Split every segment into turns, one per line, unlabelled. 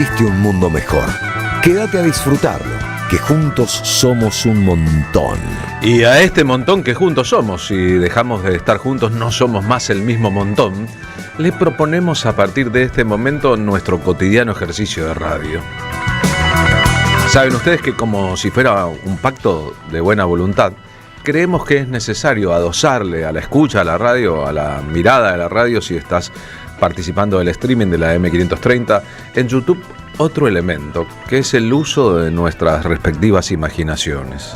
Existe un mundo mejor. Quédate a disfrutarlo, que juntos somos un montón.
Y a este montón que juntos somos, si dejamos de estar juntos no somos más el mismo montón, le proponemos a partir de este momento nuestro cotidiano ejercicio de radio. Saben ustedes que como si fuera un pacto de buena voluntad, creemos que es necesario adosarle a la escucha, a la radio, a la mirada de la radio, si estás participando del streaming de la M530, en YouTube, otro elemento, que es el uso de nuestras respectivas imaginaciones.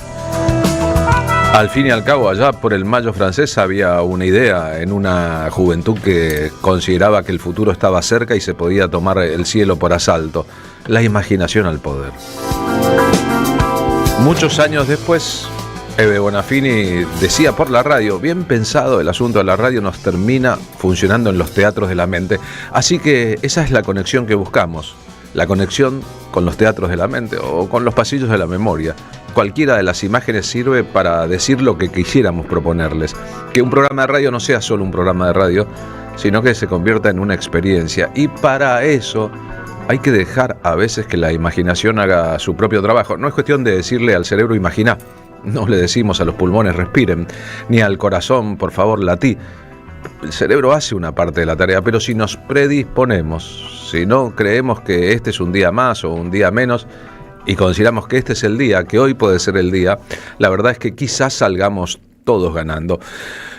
Al fin y al cabo, allá por el Mayo francés había una idea en una juventud que consideraba que el futuro estaba cerca y se podía tomar el cielo por asalto. La imaginación al poder. Muchos años después, Eve Bonafini decía por la radio, bien pensado el asunto de la radio nos termina funcionando en los teatros de la mente. Así que esa es la conexión que buscamos. La conexión con los teatros de la mente o con los pasillos de la memoria. Cualquiera de las imágenes sirve para decir lo que quisiéramos proponerles. Que un programa de radio no sea solo un programa de radio, sino que se convierta en una experiencia. Y para eso hay que dejar a veces que la imaginación haga su propio trabajo. No es cuestión de decirle al cerebro imagina. No le decimos a los pulmones respiren, ni al corazón por favor latí. El cerebro hace una parte de la tarea, pero si nos predisponemos, si no creemos que este es un día más o un día menos y consideramos que este es el día, que hoy puede ser el día, la verdad es que quizás salgamos todos ganando.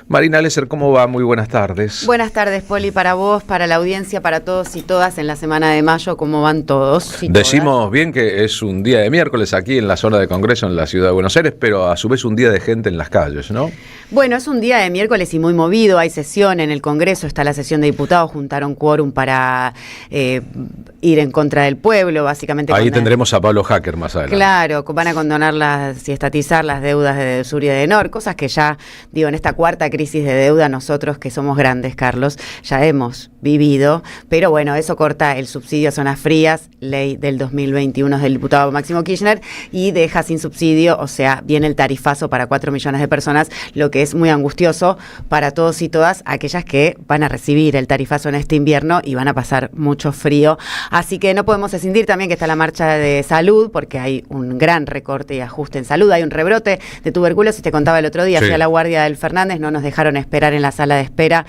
Marina Lesser, ¿cómo va? Muy buenas tardes.
Buenas tardes, Poli, para vos, para la audiencia, para todos y todas en la semana de mayo, ¿cómo van todos?
Decimos
todas?
Bien que es un día de miércoles aquí en la zona de Congreso en la ciudad de Buenos Aires, pero a su vez un día de gente en las calles, ¿no?
Bueno, es un día de miércoles y muy movido, hay sesión en el Congreso, está la sesión de diputados, juntaron quórum para ir en contra del pueblo, básicamente.
Ahí tendremos a Pablo Hacker más adelante.
Claro, van a condonar y estatizar las deudas de Sur y de Enor, cosas que ya, digo, en esta cuarta crisis de deuda nosotros que somos grandes, Carlos, ya hemos vivido, pero bueno, eso corta el subsidio a zonas frías, ley del 2021 del diputado Máximo Kirchner, y deja sin subsidio, o sea, viene el tarifazo para 4 millones de personas, lo que es muy angustioso para todos y todas aquellas que van a recibir el tarifazo en este invierno y van a pasar mucho frío. Así que no podemos escindir también que está la marcha de salud, porque hay un gran recorte y ajuste en salud, hay un rebrote de tuberculosis, te contaba el otro día,
sí.
Fui a la guardia del Fernández, no nos dejaron esperar en la sala de espera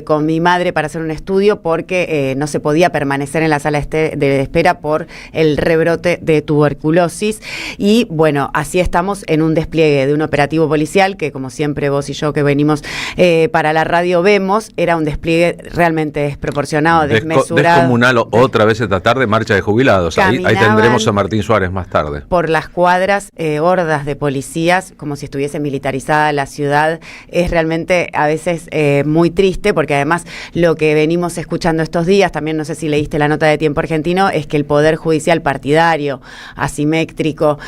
con mi madre para hacer un estudio porque no se podía permanecer en la sala de espera por el rebrote de tuberculosis. Y bueno, así estamos en un despliegue de un operativo policial que, como siempre vos y yo que venimos para la radio vemos, era un despliegue realmente desproporcionado, desmesurado.
Descomunal, otra vez esta tarde, marcha de jubilados. Ahí tendremos a Martín Suárez más tarde.
Por las cuadras, hordas de policías, como si estuviese militarizada la ciudad. Es realmente a veces muy triste, porque además lo que venimos escuchando estos días, también no sé si leíste la nota de Tiempo Argentino, es que el Poder Judicial partidario, asimétrico,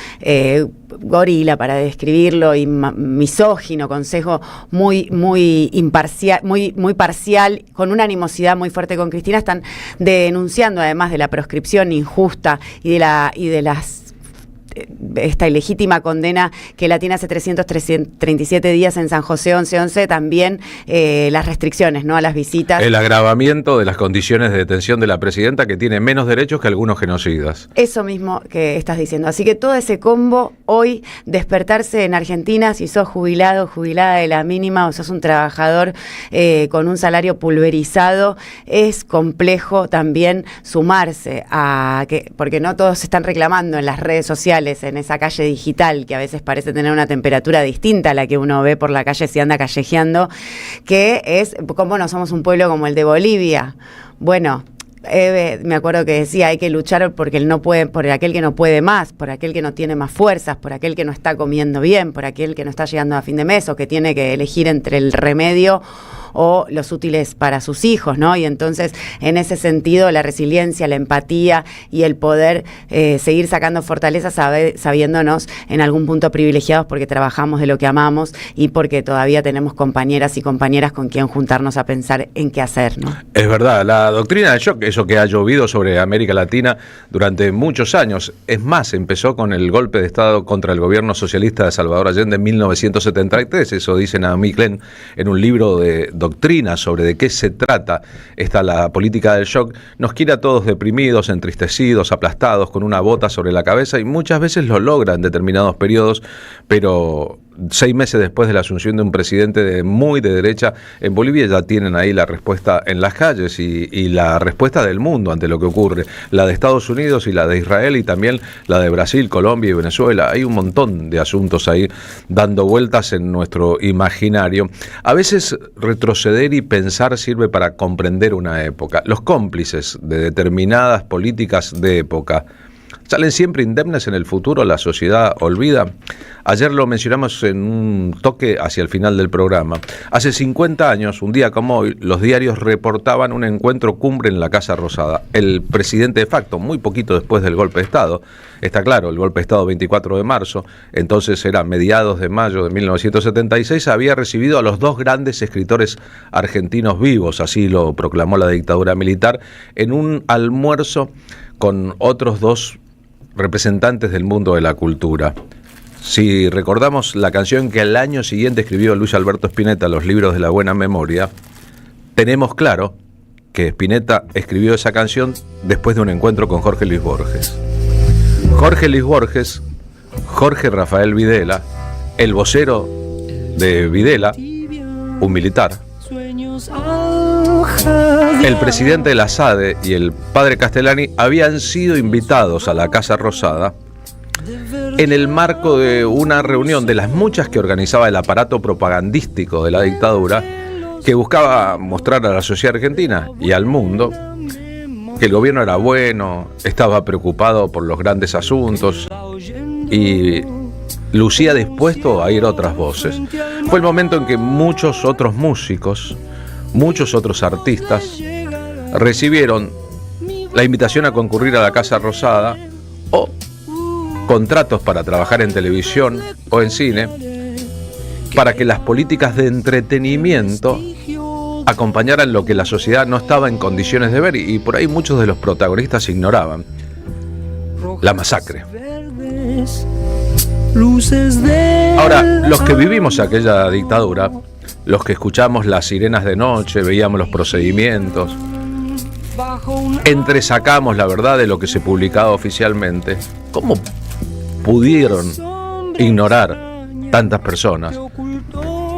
gorila para describirlo, y misógino, consejo muy imparcial, muy parcial, con una animosidad muy fuerte con Cristina, están denunciando además de la proscripción injusta y de esta ilegítima condena que la tiene hace 337 días en San José 1111, también las restricciones, ¿no?, a las visitas. El
agravamiento de las condiciones de detención de la presidenta, que tiene menos derechos que algunos genocidas.
Eso mismo que estás diciendo. Así que todo ese combo, hoy, despertarse en Argentina, si sos jubilado, jubilada de la mínima, o sos un trabajador con un salario pulverizado, es complejo también sumarse porque no todos están reclamando en las redes sociales, en esa calle digital que a veces parece tener una temperatura distinta a la que uno ve por la calle si anda callejeando, que es cómo no somos un pueblo como el de Bolivia. Bueno, me acuerdo que decía, hay que luchar porque él no puede, por aquel que no puede más, por aquel que no tiene más fuerzas, por aquel que no está comiendo bien, por aquel que no está llegando a fin de mes o que tiene que elegir entre el remedio o los útiles para sus hijos, ¿no? Y entonces, en ese sentido, la resiliencia, la empatía y el poder seguir sacando fortalezas sabiéndonos en algún punto privilegiados porque trabajamos de lo que amamos y porque todavía tenemos compañeras y compañeras con quien juntarnos a pensar en qué hacer, ¿no?
Es verdad, la doctrina del shock es eso que ha llovido sobre América Latina durante muchos años. Es más, empezó con el golpe de Estado contra el gobierno socialista de Salvador Allende en 1973. Eso dice Naomi Klein en un libro de doctrina sobre de qué se trata la política del shock. Nos quiere a todos deprimidos, entristecidos, aplastados, con una bota sobre la cabeza, y muchas veces lo logra en determinados periodos, pero 6 meses después de la asunción de un presidente muy de derecha en Bolivia ya tienen ahí la respuesta en las calles y la respuesta del mundo ante lo que ocurre, la de Estados Unidos y la de Israel, y también la de Brasil, Colombia y Venezuela. Hay un montón de asuntos ahí dando vueltas en nuestro imaginario. A veces retroceder y pensar sirve para comprender una época. Los cómplices de determinadas políticas de época ¿salen siempre indemnes en el futuro? ¿La sociedad olvida? Ayer lo mencionamos en un toque hacia el final del programa. Hace 50 años, un día como hoy, los diarios reportaban un encuentro cumbre en la Casa Rosada. El presidente de facto, muy poquito después del golpe de Estado, está claro, el golpe de Estado 24 de marzo, entonces era mediados de mayo de 1976, había recibido a los 2 grandes escritores argentinos vivos, así lo proclamó la dictadura militar, en un almuerzo con otros 2 representantes del mundo de la cultura. Si recordamos la canción que al año siguiente escribió Luis Alberto Spinetta, Los libros de la buena memoria, tenemos claro que Spinetta escribió esa canción después de un encuentro con Jorge Luis Borges. Jorge Luis Borges, Jorge Rafael Videla, el vocero de Videla, un militar, el presidente de la SADE y el padre Castellani habían sido invitados a la Casa Rosada en el marco de una reunión de las muchas que organizaba el aparato propagandístico de la dictadura, que buscaba mostrar a la sociedad argentina y al mundo que el gobierno era bueno, estaba preocupado por los grandes asuntos y lucía dispuesto a oír otras voces. Fue el momento en que muchos otros músicos, muchos otros artistas recibieron la invitación a concurrir a la Casa Rosada o contratos para trabajar en televisión o en cine, para que las políticas de entretenimiento acompañaran lo que la sociedad no estaba en condiciones de ver, y por ahí muchos de los protagonistas ignoraban: la masacre. Ahora, los que vivimos aquella dictadura, los que escuchamos las sirenas de noche, veíamos los procedimientos, entresacamos la verdad de lo que se publicaba oficialmente, ¿cómo pudieron ignorar tantas personas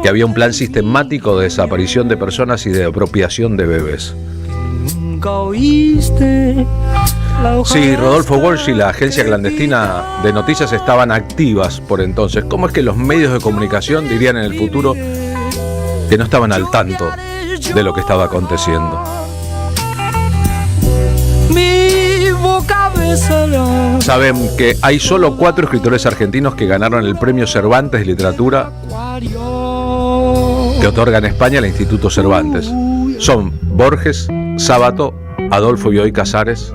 que había un plan sistemático de desaparición de personas y de apropiación de bebés? Sí, Rodolfo Walsh y la agencia clandestina de noticias estaban activas por entonces. ¿Cómo es que los medios de comunicación dirían en el futuro que no estaban al tanto de lo que estaba aconteciendo? Saben que hay solo 4 escritores argentinos que ganaron el premio Cervantes de Literatura que otorga en España el Instituto Cervantes. Son Borges, Sábato, Adolfo Bioy Casares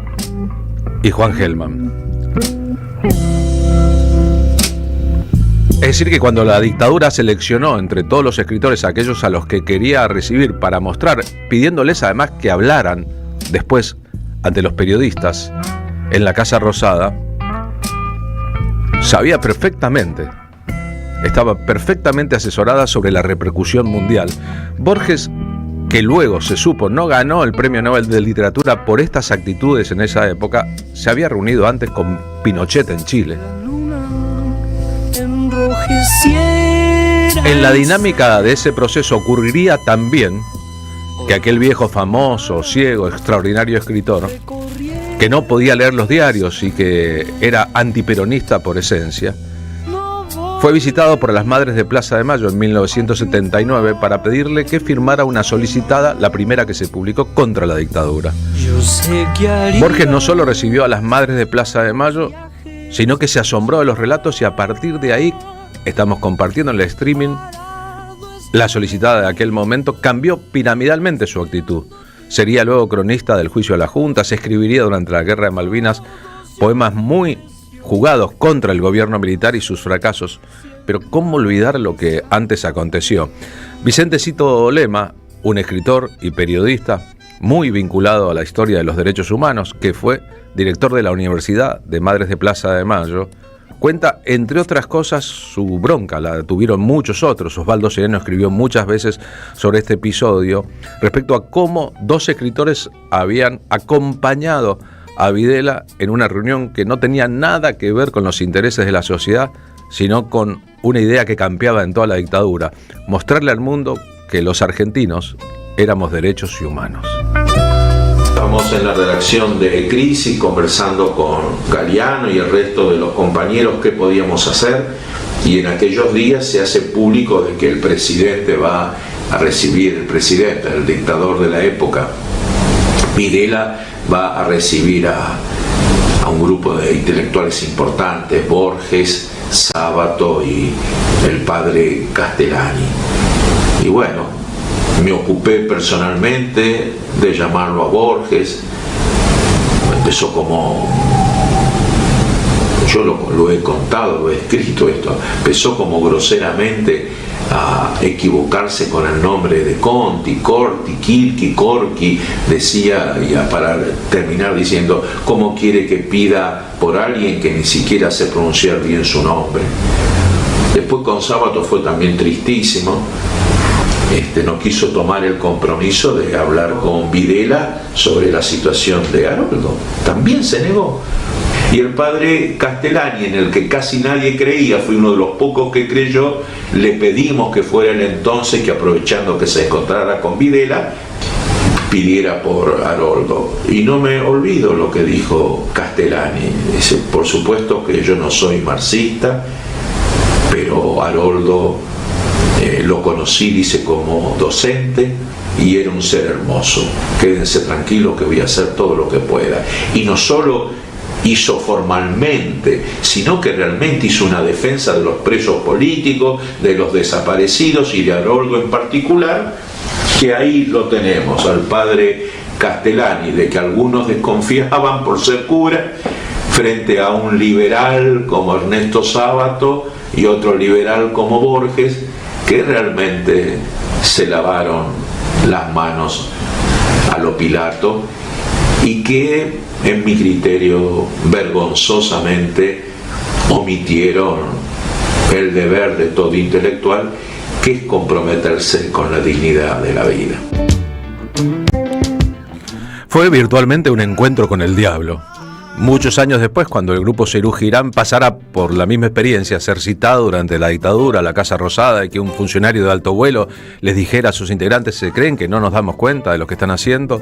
y Juan Gelman. Es decir, que cuando la dictadura seleccionó entre todos los escritores aquellos a los que quería recibir para mostrar, pidiéndoles además que hablaran después ante los periodistas en la Casa Rosada, sabía perfectamente, estaba perfectamente asesorada sobre la repercusión mundial. Borges, que luego se supo no ganó el Premio Nobel de Literatura por estas actitudes en esa época, se había reunido antes con Pinochet en Chile. En la dinámica de ese proceso ocurriría también que aquel viejo famoso, ciego, extraordinario escritor, que no podía leer los diarios y que era antiperonista por esencia, fue visitado por las Madres de Plaza de Mayo en 1979 para pedirle que firmara una solicitada, la primera que se publicó, contra la dictadura. Borges no solo recibió a las Madres de Plaza de Mayo, sino que se asombró de los relatos, y a partir de ahí, estamos compartiendo en el streaming, la solicitada de aquel momento cambió piramidalmente su actitud. Sería luego cronista del juicio de la Junta, se escribiría durante la Guerra de Malvinas poemas muy jugados contra el gobierno militar y sus fracasos. Pero ¿cómo olvidar lo que antes aconteció? Vicente Cito Lema, un escritor y periodista, muy vinculado a la historia de los derechos humanos, que fue director de la Universidad de Madres de Plaza de Mayo, cuenta, entre otras cosas, su bronca. La tuvieron muchos otros. Osvaldo Sereno escribió muchas veces sobre este episodio respecto a cómo dos escritores habían acompañado a Videla en una reunión que no tenía nada que ver con los intereses de la sociedad, sino con una idea que campeaba en toda la dictadura: mostrarle al mundo que los argentinos éramos derechos y humanos.
Estamos en la redacción de Crisis conversando con Galeano y el resto de los compañeros qué podíamos hacer, y en aquellos días se hace público de que el presidente va a recibir, el dictador de la época, Videla, va a recibir a un grupo de intelectuales importantes, Borges, Sábato y el padre Castellani. Y bueno, me ocupé personalmente de llamarlo a Borges. Empezó como, yo lo he contado, lo he escrito esto, empezó como groseramente a equivocarse con el nombre de Conti, Corti, Kirki, Corki, decía, y para terminar diciendo, ¿cómo quiere que pida por alguien que ni siquiera sé pronunciar bien su nombre? Después con Sábato fue también tristísimo. No quiso tomar el compromiso de hablar con Videla sobre la situación de Haroldo. También se negó. Y el padre Castellani, en el que casi nadie creía, fue uno de los pocos que creyó, le pedimos que fuera el entonces, que aprovechando que se encontrara con Videla, pidiera por Haroldo. Y no me olvido lo que dijo Castellani. Dice, por supuesto que yo no soy marxista, pero Haroldo lo conocí, dice, como docente, y era un ser hermoso. Quédense tranquilos que voy a hacer todo lo que pueda. Y no solo hizo formalmente, sino que realmente hizo una defensa de los presos políticos, de los desaparecidos y de Haroldo en particular, que ahí lo tenemos, al padre Castellani, de que algunos desconfiaban por ser cura, frente a un liberal como Ernesto Sábato y otro liberal como Borges, que realmente se lavaron las manos a lo Pilato y que, en mi criterio, vergonzosamente omitieron el deber de todo intelectual, que es comprometerse con la dignidad de la vida.
Fue virtualmente un encuentro con el diablo. Muchos años después, cuando el grupo Cerú Girán pasara por la misma experiencia, ser citado durante la dictadura a la Casa Rosada y que un funcionario de alto vuelo les dijera a sus integrantes, ¿se creen que no nos damos cuenta de lo que están haciendo?,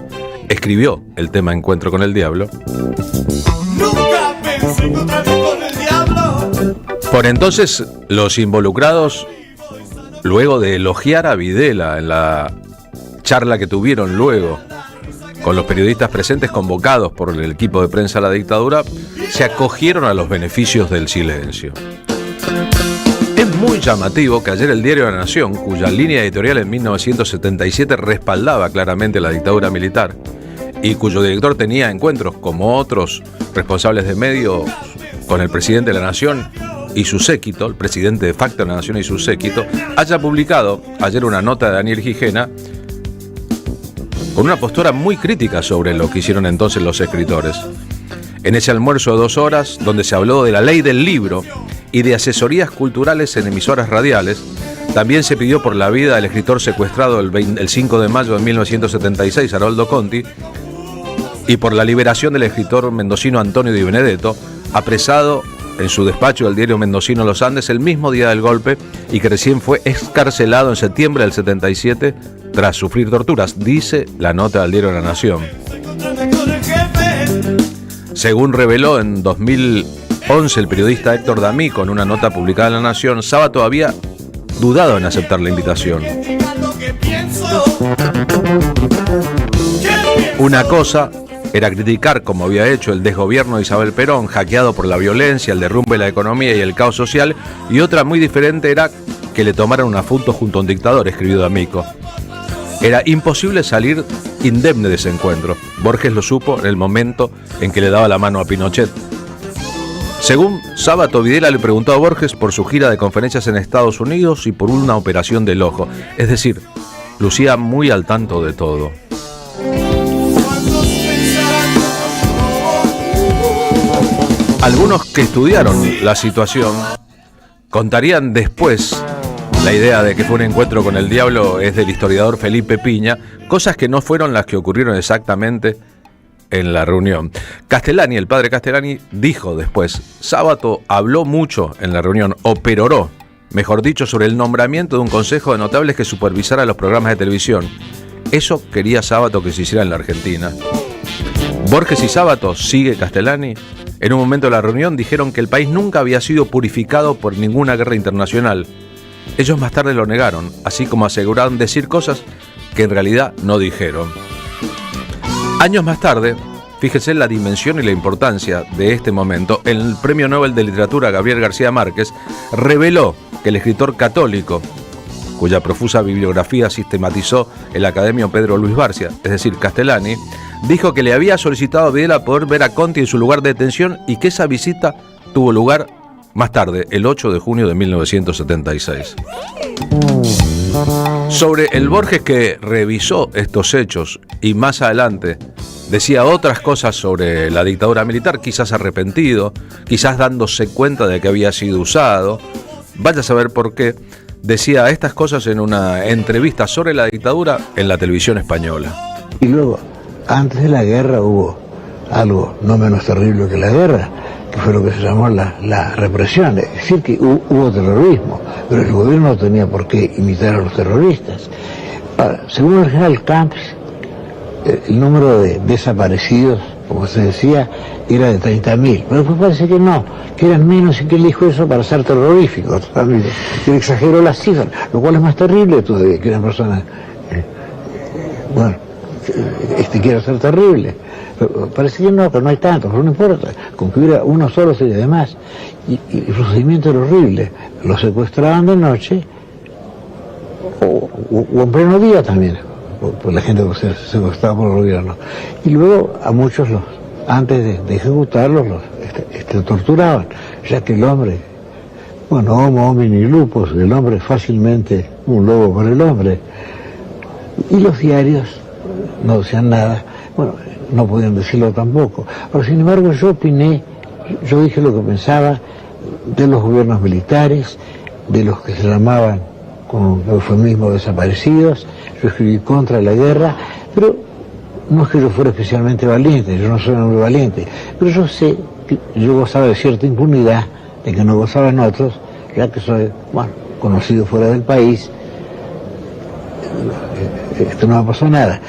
escribió el tema Encuentro con el Diablo.
Nunca pensé encontrarme con el diablo.
Por entonces, los involucrados, luego de elogiar a Videla en la charla que tuvieron luego con los periodistas presentes convocados por el equipo de prensa de la dictadura, se acogieron a los beneficios del silencio. Es muy llamativo que ayer el diario La Nación, cuya línea editorial en 1977 respaldaba claramente la dictadura militar y cuyo director tenía encuentros como otros responsables de medios con el presidente de la Nación y su séquito, el presidente de facto de la Nación y su séquito, haya publicado ayer una nota de Daniel Gijena con una postura muy crítica sobre lo que hicieron entonces los escritores. En ese almuerzo de 2 horas, donde se habló de la ley del libro y de asesorías culturales en emisoras radiales, también se pidió por la vida del escritor secuestrado el 5 de mayo de 1976, Haroldo Conti, y por la liberación del escritor mendocino Antonio Di Benedetto, apresado en su despacho del diario mendocino Los Andes el mismo día del golpe y que recién fue excarcelado en septiembre del 77 tras sufrir torturas, dice la nota del diario La Nación. Según reveló en 2011 el periodista Héctor D'Amico en una nota publicada en La Nación, Sábato había dudado en aceptar la invitación. Una cosa era criticar, como había hecho, el desgobierno de Isabel Perón, hackeado por la violencia, el derrumbe de la economía y el caos social, y otra muy diferente era que le tomaran una foto junto a un dictador, escribió D'Amico. Era imposible salir indemne de ese encuentro. Borges lo supo en el momento en que le daba la mano a Pinochet. Según Sábato, Videla le preguntó a Borges por su gira de conferencias en Estados Unidos y por una operación del ojo. Es decir, lucía muy al tanto de todo. Algunos que estudiaron la situación contarían después la idea de que fue un encuentro con el diablo es del historiador Felipe Piña, cosas que no fueron las que ocurrieron exactamente en la reunión. Castellani, el padre Castellani, dijo después: Sábato habló mucho en la reunión, o peroró, mejor dicho, sobre el nombramiento de un consejo de notables que supervisara los programas de televisión. Eso quería Sábato que se hiciera en la Argentina. Borges y Sábato, sigue Castellani, en un momento de la reunión dijeron que el país nunca había sido purificado por ninguna guerra internacional. Ellos más tarde lo negaron, así como aseguraron decir cosas que en realidad no dijeron. Años más tarde, fíjese la dimensión y la importancia de este momento, el Premio Nobel de Literatura Gabriel García Márquez reveló que el escritor católico, cuya profusa bibliografía sistematizó el academio Pedro Luis Barcia, es decir, Castellani, dijo que le había solicitado a Videla poder ver a Conti en su lugar de detención y que esa visita tuvo lugar más tarde, el 8 de junio de 1976. Sobre el Borges que revisó estos hechos y más adelante decía otras cosas sobre la dictadura militar, quizás arrepentido, quizás dándose cuenta de que había sido usado, vaya a saber por qué, decía estas cosas en una entrevista sobre la dictadura en la televisión española.
Y luego, antes de la guerra hubo algo no menos terrible que la guerra, que fue lo que se llamó la represión, es decir, que hubo terrorismo, pero el gobierno no tenía por qué imitar a los terroristas. Ahora, según el general Camps, el número de desaparecidos, como se decía, era de 30.000, pero después parece que no, que eran menos, y que él dijo eso para ser terrorífico, que él exageró las cifras, lo cual es más terrible todavía, que una persona, quiera ser terrible. Pero parece que no hay tantos, pero no importa, con que hubiera uno solo sería de más. Y el procedimiento era horrible, los secuestraban de noche o en pleno día también, por la gente que se secuestraba por el gobierno. Y luego a muchos, antes de ejecutarlos, los torturaban, ya que el hombre, homo homini lupus, el hombre es fácilmente un lobo para el hombre. Y los diarios no decían nada, no podían decirlo tampoco. Pero sin embargo yo dije lo que pensaba de los gobiernos militares, de los que se llamaban con eufemismo desaparecidos. Yo escribí contra la guerra, pero no es que yo fuera especialmente valiente, yo no soy un hombre valiente, pero yo sé que yo gozaba de cierta impunidad de que no gozaban otros, ya que soy conocido fuera del país. Esto no me pasó nada.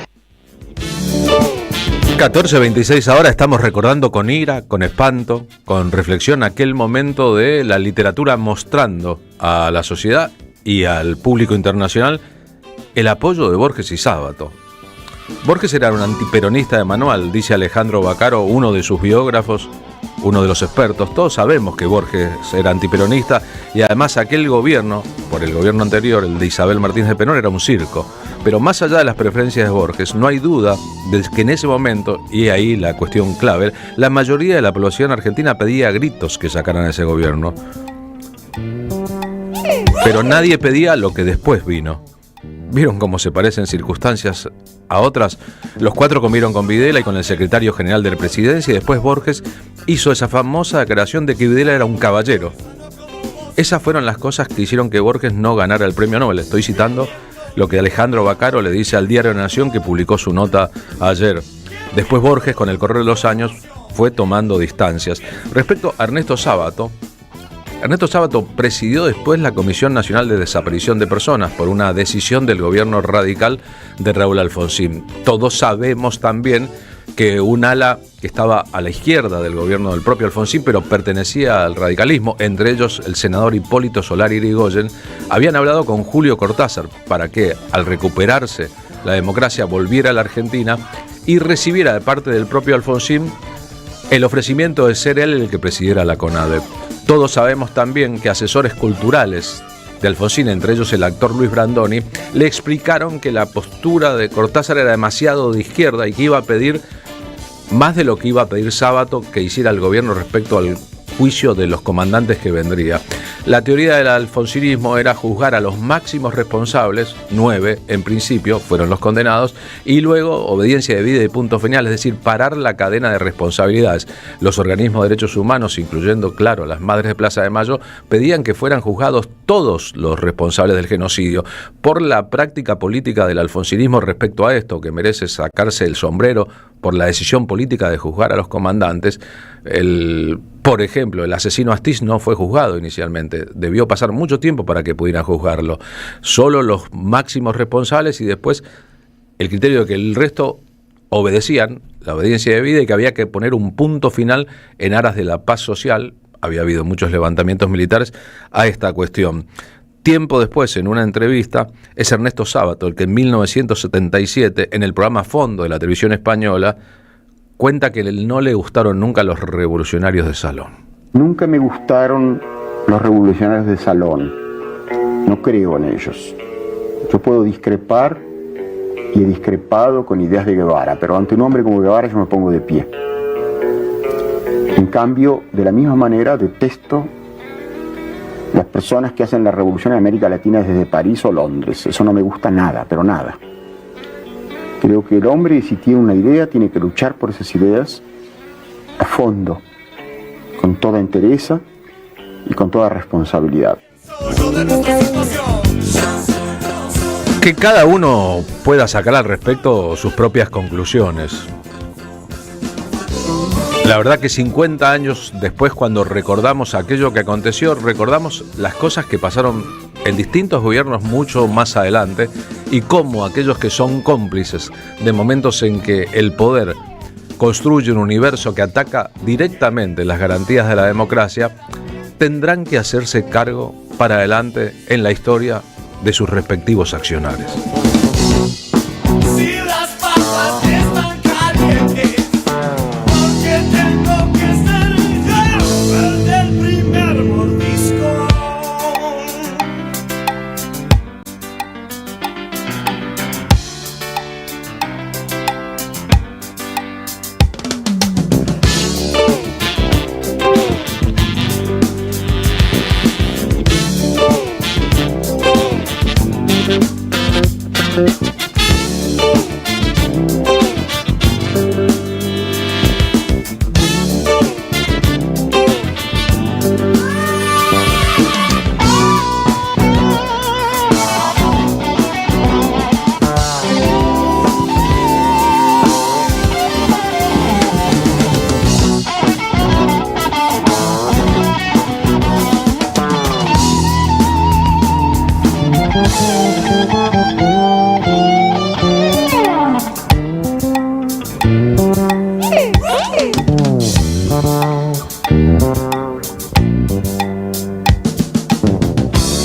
14:26 ahora, estamos recordando con ira, con espanto, con reflexión aquel momento de la literatura mostrando a la sociedad y al público internacional el apoyo de Borges y Sábato. Borges era un antiperonista de manual, dice Alejandro Baccaro, uno de sus biógrafos, uno de los expertos. Todos sabemos que Borges era antiperonista y además aquel gobierno, por el gobierno anterior, el de Isabel Martínez de Penón, era un circo. Pero más allá de las preferencias de Borges, no hay duda de que en ese momento, y ahí la cuestión clave, la mayoría de la población argentina pedía a gritos que sacaran a ese gobierno. Pero nadie pedía lo que después vino. ¿Vieron cómo se parecen circunstancias a otras? Los cuatro comieron con Videla y con el secretario general de la presidencia, y después Borges hizo esa famosa declaración de que Videla era un caballero. Esas fueron las cosas que hicieron que Borges no ganara el premio Nobel. Estoy citando lo que Alejandro Baccaro le dice al Diario de la Nación, que publicó su nota ayer. Después Borges, con el correr de los años, fue tomando distancias. Respecto a Ernesto Sábato presidió después la Comisión Nacional de Desaparición de Personas por una decisión del gobierno radical de Raúl Alfonsín. Todos sabemos también que un ala que estaba a la izquierda del gobierno del propio Alfonsín, pero pertenecía al radicalismo, entre ellos el senador Hipólito Solari Irigoyen, habían hablado con Julio Cortázar para que, al recuperarse la democracia, volviera a la Argentina y recibiera de parte del propio Alfonsín el ofrecimiento de ser él el que presidiera la CONADEP. Todos sabemos también que asesores culturales de Alfonsín, entre ellos el actor Luis Brandoni, le explicaron que la postura de Cortázar era demasiado de izquierda y que iba a pedir más de lo que iba a pedir Sábato que hiciera el gobierno respecto al juicio de los comandantes que vendría. La teoría del alfonsinismo era juzgar a los máximos responsables, 9 en principio, fueron los condenados, y luego obediencia debida y punto final, es decir, parar la cadena de responsabilidades. Los organismos de derechos humanos, incluyendo, claro, las Madres de Plaza de Mayo, pedían que fueran juzgados todos los responsables del genocidio. Por la práctica política del alfonsinismo respecto a esto, que merece sacarse el sombrero por la decisión política de juzgar a los comandantes, por ejemplo, el asesino Astiz no fue juzgado inicialmente, debió pasar mucho tiempo para que pudieran juzgarlo, solo los máximos responsables, y después el criterio de que el resto obedecían, la obediencia debida, y que había que poner un punto final en aras de la paz social. Había habido muchos levantamientos militares a esta cuestión. Tiempo después, en una entrevista, es Ernesto Sábato el que en 1977, en el programa Fondo de la televisión española, cuenta que no le gustaron nunca los revolucionarios de salón.
Nunca me gustaron los revolucionarios de salón. No creo en ellos. Yo puedo discrepar, y he discrepado con ideas de Guevara, pero ante un hombre como Guevara yo me pongo de pie. En cambio, de la misma manera, detesto las personas que hacen la revolución en América Latina desde París o Londres. Eso no me gusta nada, pero nada. Creo que el hombre, si tiene una idea, tiene que luchar por esas ideas a fondo, con toda entereza y con toda responsabilidad.
Que cada uno pueda sacar al respecto sus propias conclusiones. La verdad que 50 años después, cuando recordamos aquello que aconteció, recordamos las cosas que pasaron en distintos gobiernos mucho más adelante, y cómo aquellos que son cómplices de momentos en que el poder construye un universo que ataca directamente las garantías de la democracia, tendrán que hacerse cargo para adelante en la historia de sus respectivos accionarios.
Si las papas están calientes, porque tengo que ser yo el del primer mordisco.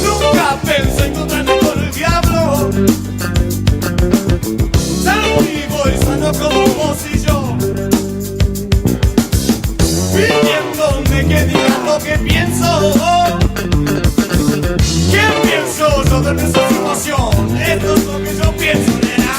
Nunca pensé encontrarme con el diablo, tan vivo y sano como vos y yo, pidiéndome que diga lo que pienso. ¿Qué pienso yo de esa situación? Esto es lo que yo pienso, nena.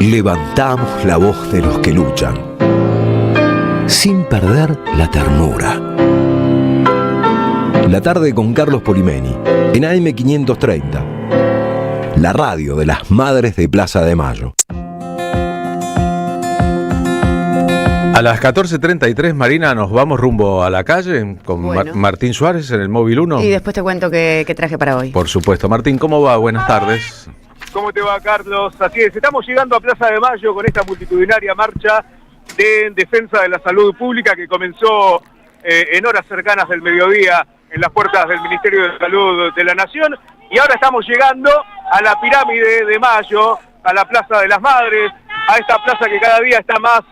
Levantamos la voz de los que luchan, sin perder la ternura. La tarde con Carlos Polimeni, en AM 530, la radio de las Madres de Plaza de Mayo.
A las 14:33, Marina, nos vamos rumbo a la calle con
Bueno.
Martín Suárez en el Móvil 1.
Y después te cuento qué traje para hoy.
Por supuesto. Martín, ¿cómo va? Buenas tardes.
¿Cómo te va, Carlos? Así es, estamos llegando a Plaza de Mayo con esta multitudinaria marcha de defensa de la salud pública que comenzó en horas cercanas del mediodía en las puertas del Ministerio de Salud de la Nación, y ahora estamos llegando a la Pirámide de Mayo, a la Plaza de las Madres, a esta plaza que cada día está más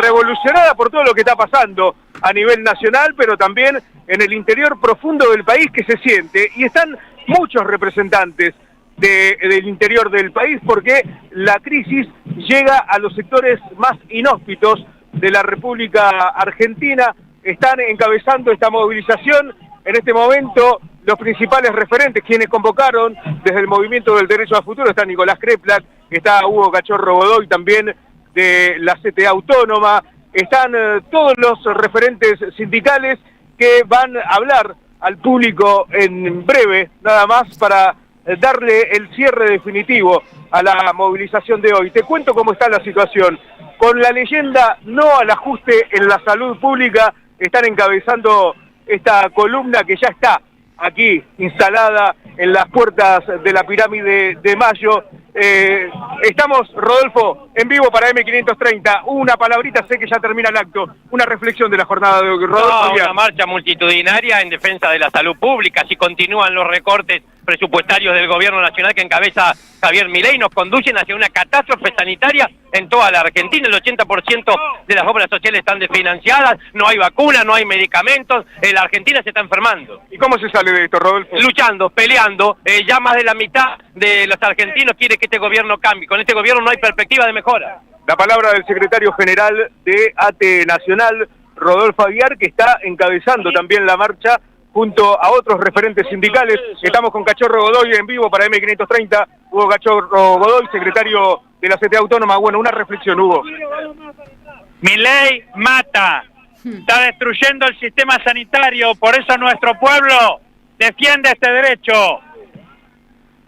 revolucionada por todo lo que está pasando a nivel nacional, pero también en el interior profundo del país que se siente, y están muchos representantes del interior del país, porque la crisis llega a los sectores más inhóspitos de la República Argentina. Están encabezando esta movilización en este momento los principales referentes, quienes convocaron desde el Movimiento del Derecho al Futuro. Está Nicolás Kreplak, está Hugo Cachorro Godoy, también de la CTA Autónoma, están todos los referentes sindicales que van a hablar al público en breve, nada más para darle el cierre definitivo a la movilización de hoy. Te cuento cómo está la situación. Con la leyenda no al ajuste en la salud pública, están encabezando esta columna que ya está aquí instalada en las puertas de la Pirámide de Mayo. Estamos, Rodolfo, en vivo para M530. Una palabrita, sé que ya termina el acto. Una reflexión de la jornada de hoy. Rodolfo,
una marcha multitudinaria en defensa de la salud pública. Si continúan los recortes presupuestarios del gobierno nacional que encabeza Javier Milei, nos conducen hacia una catástrofe sanitaria en toda la Argentina. El 80% de las obras sociales están desfinanciadas, no hay vacunas, no hay medicamentos, la Argentina se está enfermando.
¿Y cómo se sale de esto, Rodolfo?
Luchando, peleando, ya más de la mitad de los argentinos quiere que este gobierno cambie. Con este gobierno no hay perspectiva de mejora.
La palabra del secretario general de ATE Nacional, Rodolfo Aguiar, que está encabezando también la marcha junto a otros referentes sindicales. Estamos con Cachorro Godoy en vivo para M530. Hugo Cachorro Godoy, secretario de la CTA Autónoma. Bueno, una reflexión, Hugo.
Milei mata, está destruyendo el sistema sanitario, por eso nuestro pueblo defiende este derecho.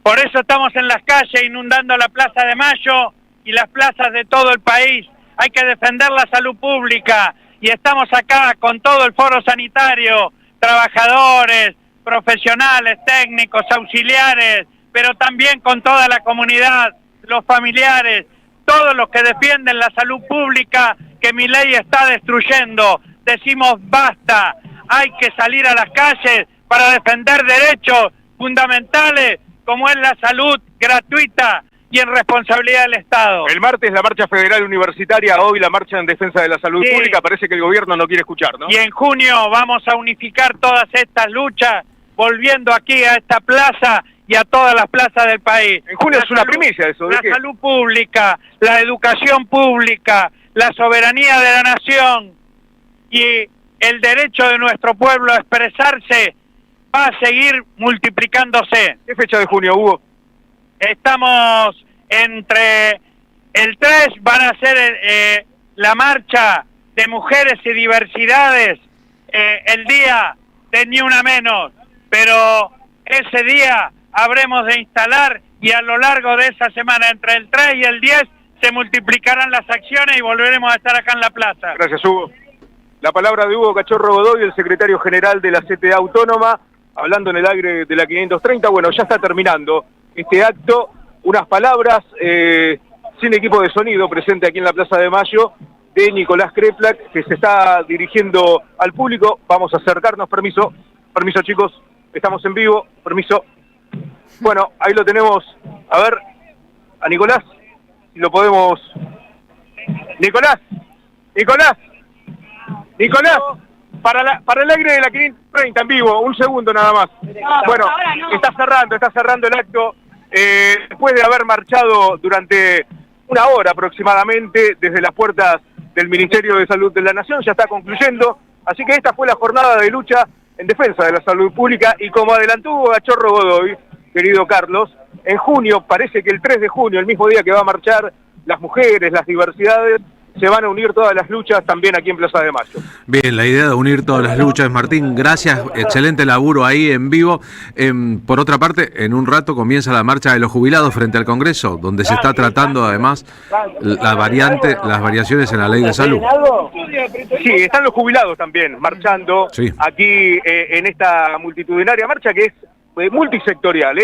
Por eso estamos en las calles inundando la Plaza de Mayo y las plazas de todo el país. Hay que defender la salud pública y estamos acá con todo el foro sanitario, trabajadores, profesionales, técnicos, auxiliares, pero también con toda la comunidad, los familiares, todos los que defienden la salud pública que Milei está destruyendo. Decimos basta, hay que salir a las calles para defender derechos fundamentales como es la salud gratuita y en responsabilidad del Estado.
El martes la marcha federal universitaria, hoy la marcha en defensa de la salud pública. Parece que el gobierno no quiere escuchar, ¿no?
Y en junio vamos a unificar todas estas luchas, volviendo aquí a esta plaza y a todas las plazas del país.
En junio es una primicia eso. ¿De qué?
La salud pública, la educación pública, la soberanía de la nación y el derecho de nuestro pueblo a expresarse va a seguir multiplicándose.
¿Qué fecha de junio, Hugo?
Estamos entre el 3, van a ser la marcha de mujeres y diversidades, el día de Ni Una Menos, pero ese día habremos de instalar y a lo largo de esa semana, entre el 3 y el 10, se multiplicarán las acciones y volveremos a estar acá en la plaza.
Gracias, Hugo. La palabra de Hugo Cachorro Godoy, el secretario general de la CTA Autónoma, hablando en el aire de la 530. Bueno, ya está terminando este acto. Unas palabras sin equipo de sonido presente aquí en la Plaza de Mayo de Nicolás Kreplak, que se está dirigiendo al público. Vamos a acercarnos, permiso, chicos, estamos en vivo, permiso. Bueno, ahí lo tenemos, a ver, a Nicolás, si lo podemos... Nicolás, para el aire de la 530 en vivo, un segundo nada más. Bueno, está cerrando el acto, después de haber marchado durante una hora aproximadamente desde las puertas del Ministerio de Salud de la Nación, ya está concluyendo, así que esta fue la jornada de lucha en defensa de la salud pública, y como adelantó Hugo Cachorro Godoy, querido Carlos, en junio, parece que el 3 de junio, el mismo día que va a marchar las mujeres, las diversidades, se van a unir todas las luchas también aquí en Plaza de Mayo.
Bien, la idea de unir todas las luchas, Martín, gracias, excelente laburo ahí en vivo. Por otra parte, en un rato comienza la marcha de los jubilados frente al Congreso, donde se está tratando además las variaciones en la ley de salud.
Sí, están los jubilados también marchando aquí en esta multitudinaria marcha que es multisectorial,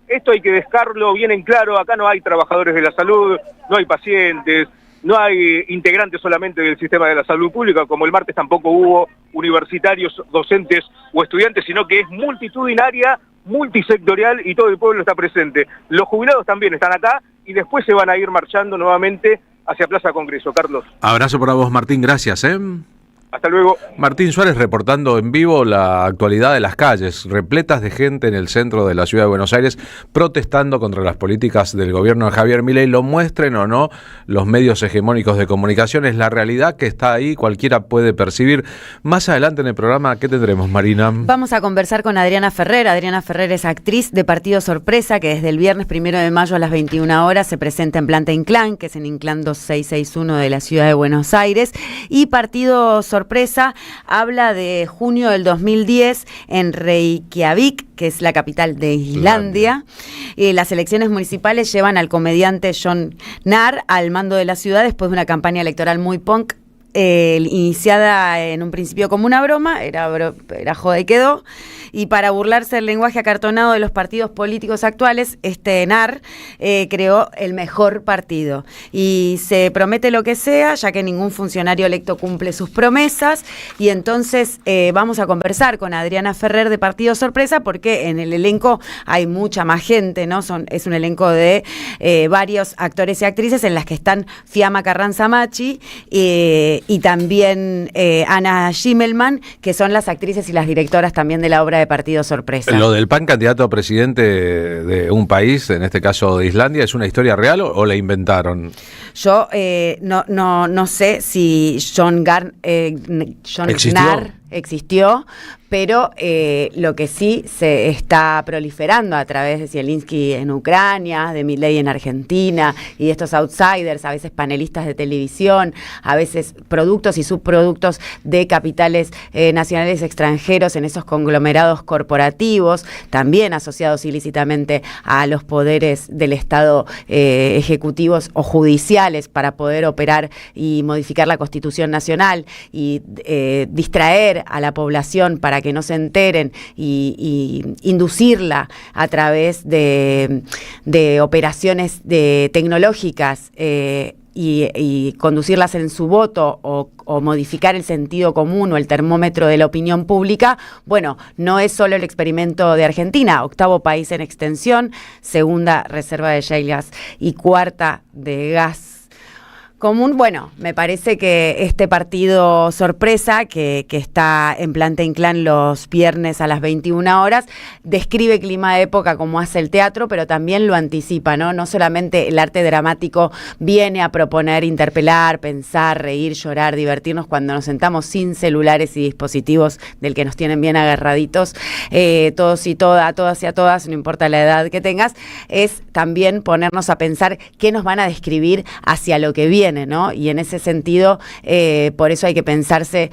Esto hay que dejarlo bien en claro, acá no hay trabajadores de la salud, no hay pacientes, no hay integrantes solamente del sistema de la salud pública, como el martes tampoco hubo universitarios, docentes o estudiantes, sino que es multitudinaria, multisectorial y todo el pueblo está presente. Los jubilados también están acá y después se van a ir marchando nuevamente hacia Plaza Congreso. Carlos.
Abrazo para vos, Martín, gracias.
Hasta luego.
Martín Suárez reportando en vivo la actualidad de las calles, repletas de gente en el centro de la ciudad de Buenos Aires, protestando contra las políticas del gobierno de Javier Milei, lo muestren o no los medios hegemónicos de comunicación, es la realidad que está ahí, cualquiera puede percibir. Más adelante en el programa, ¿qué tendremos, Marina?
Vamos a conversar con Adriana Ferrer. Adriana Ferrer es actriz de Partido Sorpresa, que desde el viernes 1 de mayo a las 21 horas se presenta en Planta Inclán, que es en Inclán 2661 de la ciudad de Buenos Aires, y Partido Sorpresa habla de junio del 2010 en Reykjavik, que es la capital de Islandia. Las elecciones municipales llevan al comediante Jon Gnarr al mando de la ciudad después de una campaña electoral muy punk, iniciada en un principio como una broma, era joda y quedó, y para burlarse del lenguaje acartonado de los partidos políticos actuales, Gnarr creó el mejor partido, y se promete lo que sea, ya que ningún funcionario electo cumple sus promesas, y entonces vamos a conversar con Adriana Ferrer de Partido Sorpresa, porque en el elenco hay mucha más gente, ¿no? Es un elenco de varios actores y actrices, en las que están Fiamma Carranza Machi, y también Ana Schimmelman, que son las actrices y las directoras también de la obra de Partido Sorpresa.
¿Lo del PAN candidato a presidente de un país, en este caso de Islandia, es una historia real o la inventaron?
Yo no sé si Jon Gnarr existió, pero lo que sí se está proliferando a través de Zelensky en Ucrania, de Milei en Argentina, y de estos outsiders, a veces panelistas de televisión, a veces productos y subproductos de capitales nacionales extranjeros en esos conglomerados corporativos, también asociados ilícitamente a los poderes del Estado ejecutivos o judiciales para poder operar y modificar la Constitución Nacional y distraer a la población para que no se enteren y inducirla a través de operaciones tecnológicas y conducirlas en su voto o modificar el sentido común o el termómetro de la opinión pública. Bueno, no es solo el experimento de Argentina, 8º país en extensión, 2ª reserva de shale gas y 4ª de gas común. Bueno, me parece que este Partido Sorpresa, que está en Planta Inclán los viernes a las 21 horas, describe clima de época como hace el teatro, pero también lo anticipa, ¿no? No solamente el arte dramático viene a proponer, interpelar, pensar, reír, llorar, divertirnos cuando nos sentamos sin celulares y dispositivos del que nos tienen bien agarraditos, todos y todas y a todas, no importa la edad que tengas, es también ponernos a pensar qué nos van a describir hacia lo que viene, ¿no? Y en ese sentido, por eso hay que pensarse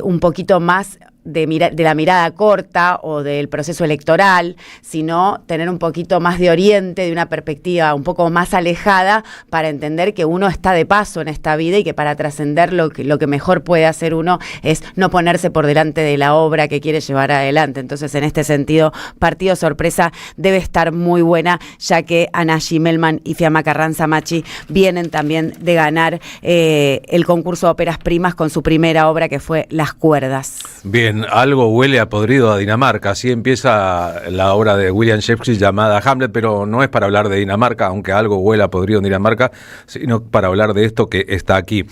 un poquito más de la mirada corta o del proceso electoral, sino tener un poquito más de oriente, de una perspectiva un poco más alejada, para entender que uno está de paso en esta vida y que para trascender lo que mejor puede hacer uno es no ponerse por delante de la obra que quiere llevar adelante. Entonces, en este sentido, Partido Sorpresa debe estar muy buena, ya que Ana Schimmelman y Fiamma Carranza Machi vienen también de ganar el concurso de óperas primas con su primera obra, que fue Las Cuerdas.
Bien, algo huele a podrido a Dinamarca. Así empieza la obra de William Shakespeare llamada Hamlet, pero no es para hablar de Dinamarca, aunque algo huele a podrido en Dinamarca, sino para hablar de esto que está aquí.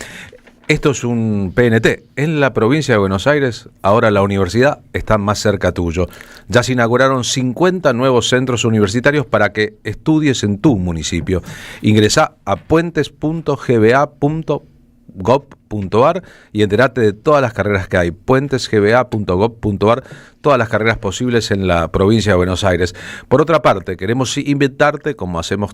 Esto es un PNT. En la provincia de Buenos Aires, ahora la universidad está más cerca tuyo. Ya se inauguraron 50 nuevos centros universitarios para que estudies en tu municipio. Ingresá a puentes.gba.gov.ar y enterate de todas las carreras que hay. puentesgba.gov.ar, todas las carreras posibles en la provincia de Buenos Aires. Por otra parte, queremos invitarte, como hacemos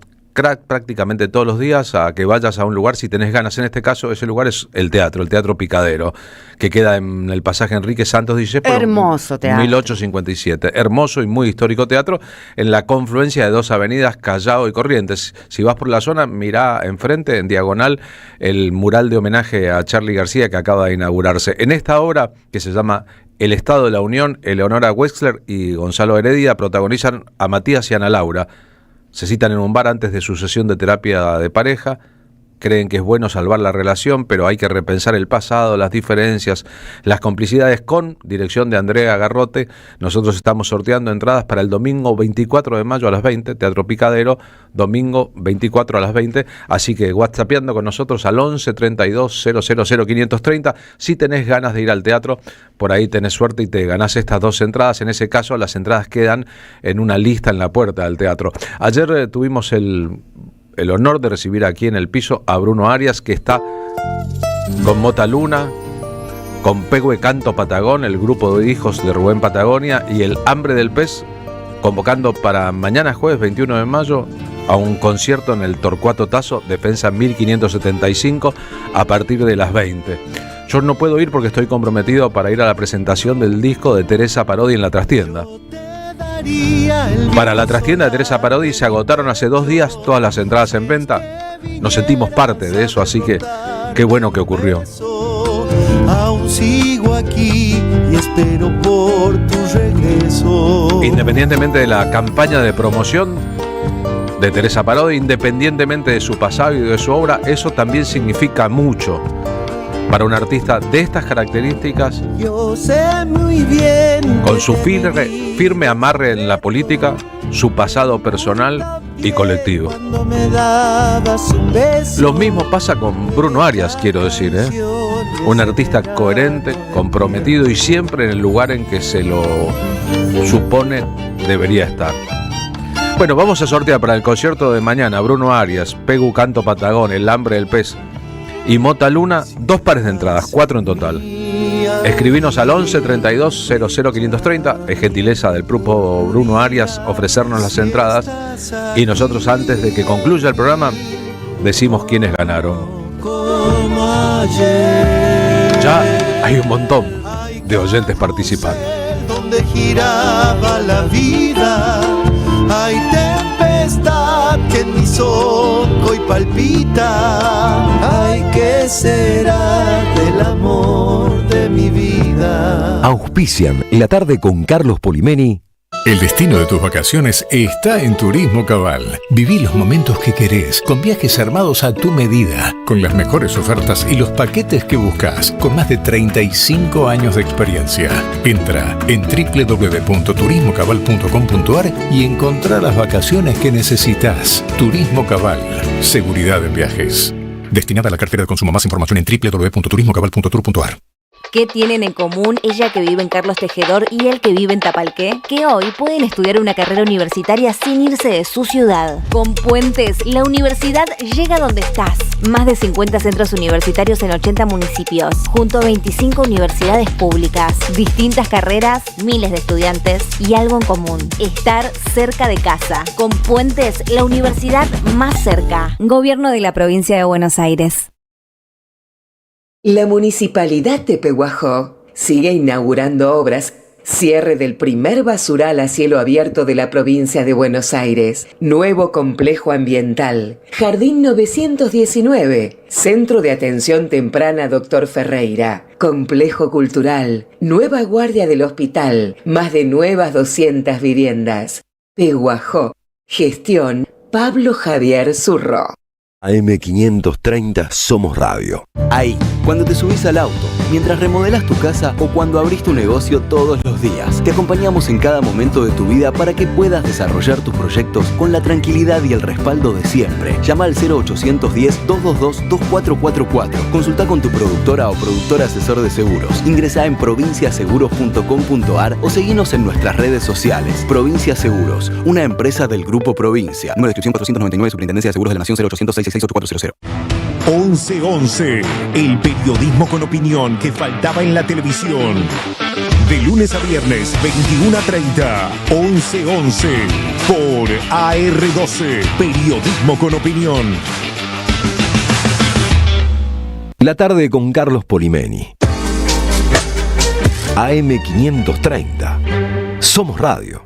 prácticamente todos los días a que vayas a un lugar si tenés ganas. En este caso, ese lugar es el Teatro Picadero, que queda en el pasaje Enrique Santos Discépolo.
Hermoso teatro.
1857. Hermoso y muy histórico teatro en la confluencia de dos avenidas, Callao y Corrientes. Si vas por la zona, mirá enfrente, en diagonal, el mural de homenaje a Charly García que acaba de inaugurarse. En esta obra, que se llama El Estado de la Unión, Eleonora Wexler y Gonzalo Heredia protagonizan a Matías y Ana Laura. Se citan en un bar antes de su sesión de terapia de pareja. Creen que es bueno salvar la relación, pero hay que repensar el pasado, las diferencias, las complicidades, con dirección de Andrea Garrote. Nosotros estamos sorteando entradas para el domingo 24 de mayo a las 20, Teatro Picadero, domingo 24 a las 20. Así que whatsappeando con nosotros al 11 32 000 530. Si tenés ganas de ir al teatro, por ahí tenés suerte y te ganás estas 2 entradas. En ese caso, las entradas quedan en una lista en la puerta del teatro. Ayer tuvimos el honor de recibir aquí en el piso a Bruno Arias, que está con Mota Luna, con Pegue Canto Patagón, el grupo de hijos de Rubén Patagonia, y el Hambre del Pez, convocando para mañana jueves 21 de mayo a un concierto en el Torcuato Tazo, Defensa 1575, a partir de las 20. Yo no puedo ir porque estoy comprometido para ir a la presentación del disco de Teresa Parodi en la trastienda. Para la trastienda de Teresa Parodi se agotaron hace 2 días todas las entradas en venta. Nos sentimos parte de eso, así que qué bueno que ocurrió.
Aún sigo aquí y espero por tu regreso.
Independientemente de la campaña de promoción de Teresa Parodi, independientemente de su pasado y de su obra, eso también significa mucho para un artista de estas características,
Yo sé muy bien
con su firme amarre en la política, su pasado personal y colectivo.
cuando me dabas un beso.
Lo mismo pasa con Bruno Arias, quiero decir, un artista coherente, comprometido y siempre en el lugar en que se lo supone debería estar. Bueno, vamos a sortear para el concierto de mañana Bruno Arias, Pegue Canto Patagón, El Hambre del Pez y Mota Luna, 2 pares de entradas, 4 en total. Escribinos al 11 32 00 530, es gentileza del grupo Bruno Arias ofrecernos las entradas, y nosotros, antes de que concluya el programa, decimos quiénes ganaron. Ya hay un montón de oyentes participando.
Donde giraba la vida, hay tempestad que en mi sol hoy palpita. Ay, ¿qué será del amor de mi vida?
Auspician La Tarde con Carlos Polimeni.
El destino de tus vacaciones está en Turismo Cabal. Viví los momentos que querés, con viajes armados a tu medida, con las mejores ofertas y los paquetes que buscas, con más de 35 años de experiencia. Entra en www.turismocabal.com.ar y encontrá las vacaciones que necesitas. Turismo Cabal, seguridad en viajes. Destinada a la cartera de consumo. Más información en www.turismocabal.tour.ar.
¿Qué tienen en común ella que vive en Carlos Tejedor y él que vive en Tapalqué? Que hoy pueden estudiar una carrera universitaria sin irse de su ciudad. Con Puentes, la universidad llega donde estás. Más de 50 centros universitarios en 80 municipios, junto a 25 universidades públicas. Distintas carreras, miles de estudiantes y algo en común: estar cerca de casa. Con Puentes, la universidad más cerca. Gobierno de la Provincia de Buenos Aires.
La Municipalidad de Pehuajó sigue inaugurando obras. Cierre del primer basural a cielo abierto de la provincia de Buenos Aires. Nuevo complejo ambiental. Jardín 919. Centro de Atención Temprana Dr. Ferreira. Complejo cultural. Nueva guardia del hospital. Más de nuevas 200 viviendas. Pehuajó. Gestión Pablo Javier Zurro.
AM530 Somos Radio.
Ahí, cuando te subís al auto, mientras remodelas tu casa o cuando abrís tu negocio todos los días, te acompañamos en cada momento de tu vida para que puedas desarrollar tus proyectos con la tranquilidad y el respaldo de siempre. Llama al 0810-222-2444. Consulta con tu productora o productor asesor de seguros. Ingresá en provinciaseguros.com.ar o seguinos en nuestras redes sociales. Provincia Seguros, una empresa del Grupo Provincia. Número de inscripción 499, Superintendencia de Seguros de la Nación, 0800 666 8400.
1111, el periodismo con opinión que faltaba en la televisión. De lunes a viernes, 21 a 30, 1111, por AR12, periodismo con opinión.
La tarde con Carlos Polimeni. AM530. Somos Radio.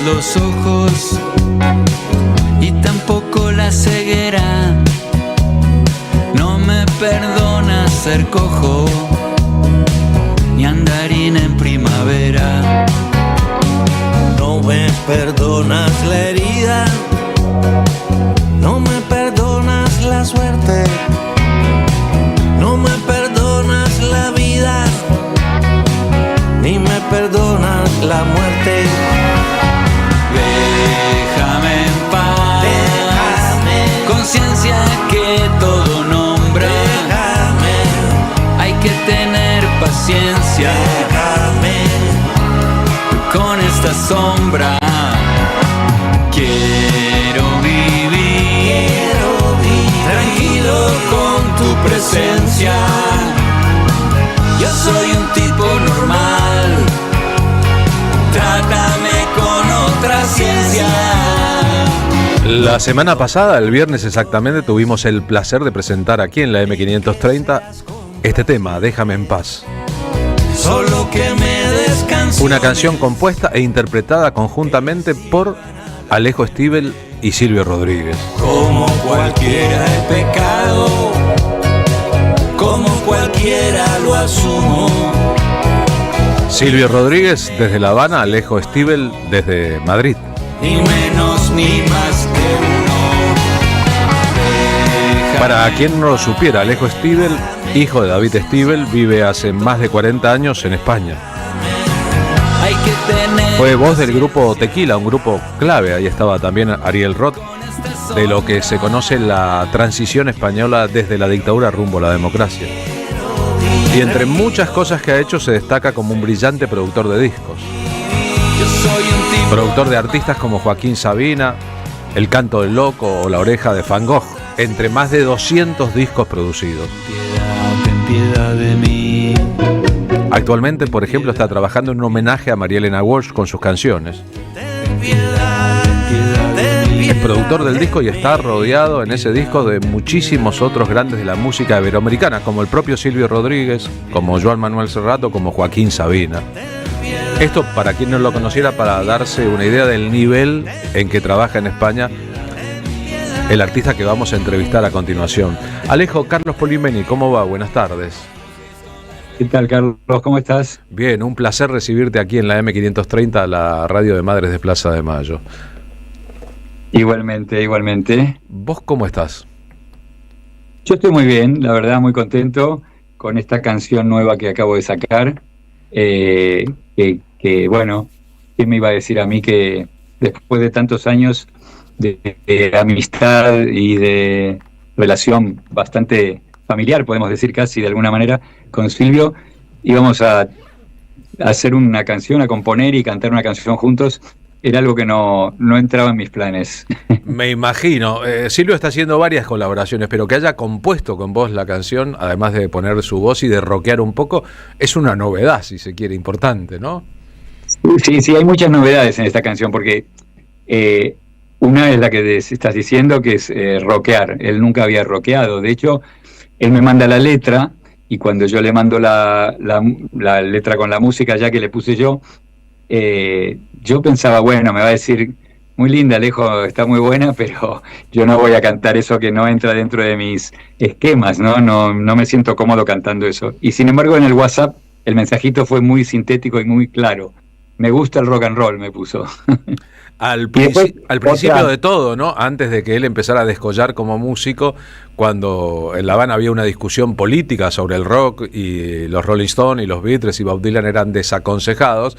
Los ojos y tampoco la ceguera. No me perdonas ser cojo ni andarín en primavera.
No me perdonas la herida, no me perdonas la suerte, no me perdonas la vida, ni me perdonas la muerte.
Déjame en paz, déjame. Conciencia que todo nombra, déjame. Hay que tener paciencia, déjame. Con esta sombra quiero vivir tranquilo con tu presencia. Yo soy un tipo normal, trátame con otra ciencia.
La semana pasada, el viernes exactamente, tuvimos el placer de presentar aquí en la M530 este tema, Déjame en paz.
Solo que me descanso.
Una canción compuesta e interpretada conjuntamente por Alejo Stivel y Silvio Rodríguez.
Como cualquiera he pecado, como cualquiera lo asumo.
Silvio Rodríguez desde La Habana, Alejo Stivel desde Madrid.
Ni menos ni más que uno.
Para quien no lo supiera, Alejo Stivel, hijo de David Stivel, vive hace más de 40 años en España. Fue voz del grupo Tequila, un grupo clave, ahí estaba también Ariel Roth, de lo que se conoce la transición española desde la dictadura rumbo a la democracia. Y entre muchas cosas que ha hecho se destaca como un brillante productor de discos. Productor de artistas como Joaquín Sabina, El Canto del Loco o La Oreja de Van Gogh, entre más de 200 discos producidos.
Ten piedad de mí.
Actualmente, por ejemplo, está trabajando en un homenaje a María Elena Walsh con sus canciones. Es productor del disco y está rodeado en ese disco de muchísimos otros grandes de la música iberoamericana, como el propio Silvio Rodríguez, como Joan Manuel Serrat, como Joaquín Sabina. Esto, para quien no lo conociera, para darse una idea del nivel en que trabaja en España el artista que vamos a entrevistar a continuación. Alejo, Carlos Polimeni, ¿cómo va? Buenas tardes.
¿Qué tal, Carlos? ¿Cómo estás?
Bien, un placer recibirte aquí en la M530, la radio de Madres de Plaza de Mayo.
Igualmente, igualmente.
¿Vos cómo estás?
Yo estoy muy bien, la verdad, muy contento con esta canción nueva que acabo de sacar. Que bueno, ¿quién me iba a decir a mí que después de tantos años de amistad y de relación bastante familiar, podemos decir casi de alguna manera, con Silvio, íbamos a hacer una canción, a componer y cantar una canción juntos? Era algo que no entraba en mis planes.
Me imagino. Silvio está haciendo varias colaboraciones, pero que haya compuesto con vos la canción, además de poner su voz y de rockear un poco, es una novedad, si se quiere, importante, ¿no?
Sí, hay muchas novedades en esta canción, porque una es la que estás diciendo, que es rockear. Él nunca había rockeado. De hecho, él me manda la letra, y cuando yo le mando la letra con la música, ya que le puse yo pensaba, bueno, me va a decir, muy linda, Alejo, está muy buena, pero yo no voy a cantar eso que no entra dentro de mis esquemas, no me siento cómodo cantando eso. Y sin embargo, en el WhatsApp, el mensajito fue muy sintético y muy claro. Me gusta el rock and roll, me puso.
Al
después,
principio
otra-
de todo, ¿no? Antes de que él empezara a descollar como músico, cuando en La Habana había una discusión política sobre el rock y los Rolling Stones y los Beatles y Bob Dylan eran desaconsejados,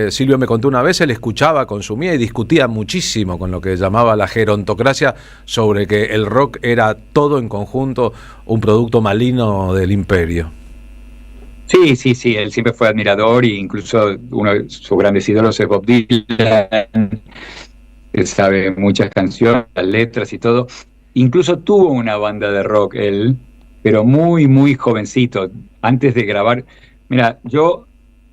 Silvio me contó una vez, él escuchaba, consumía y discutía muchísimo con lo que llamaba la gerontocracia sobre que el rock era todo en conjunto un producto maligno del imperio.
Sí, él siempre fue admirador e incluso uno de sus grandes ídolos es Bob Dylan. Él sabe muchas canciones, las letras y todo. Incluso tuvo una banda de rock él, pero muy, muy jovencito, antes de grabar. Mira,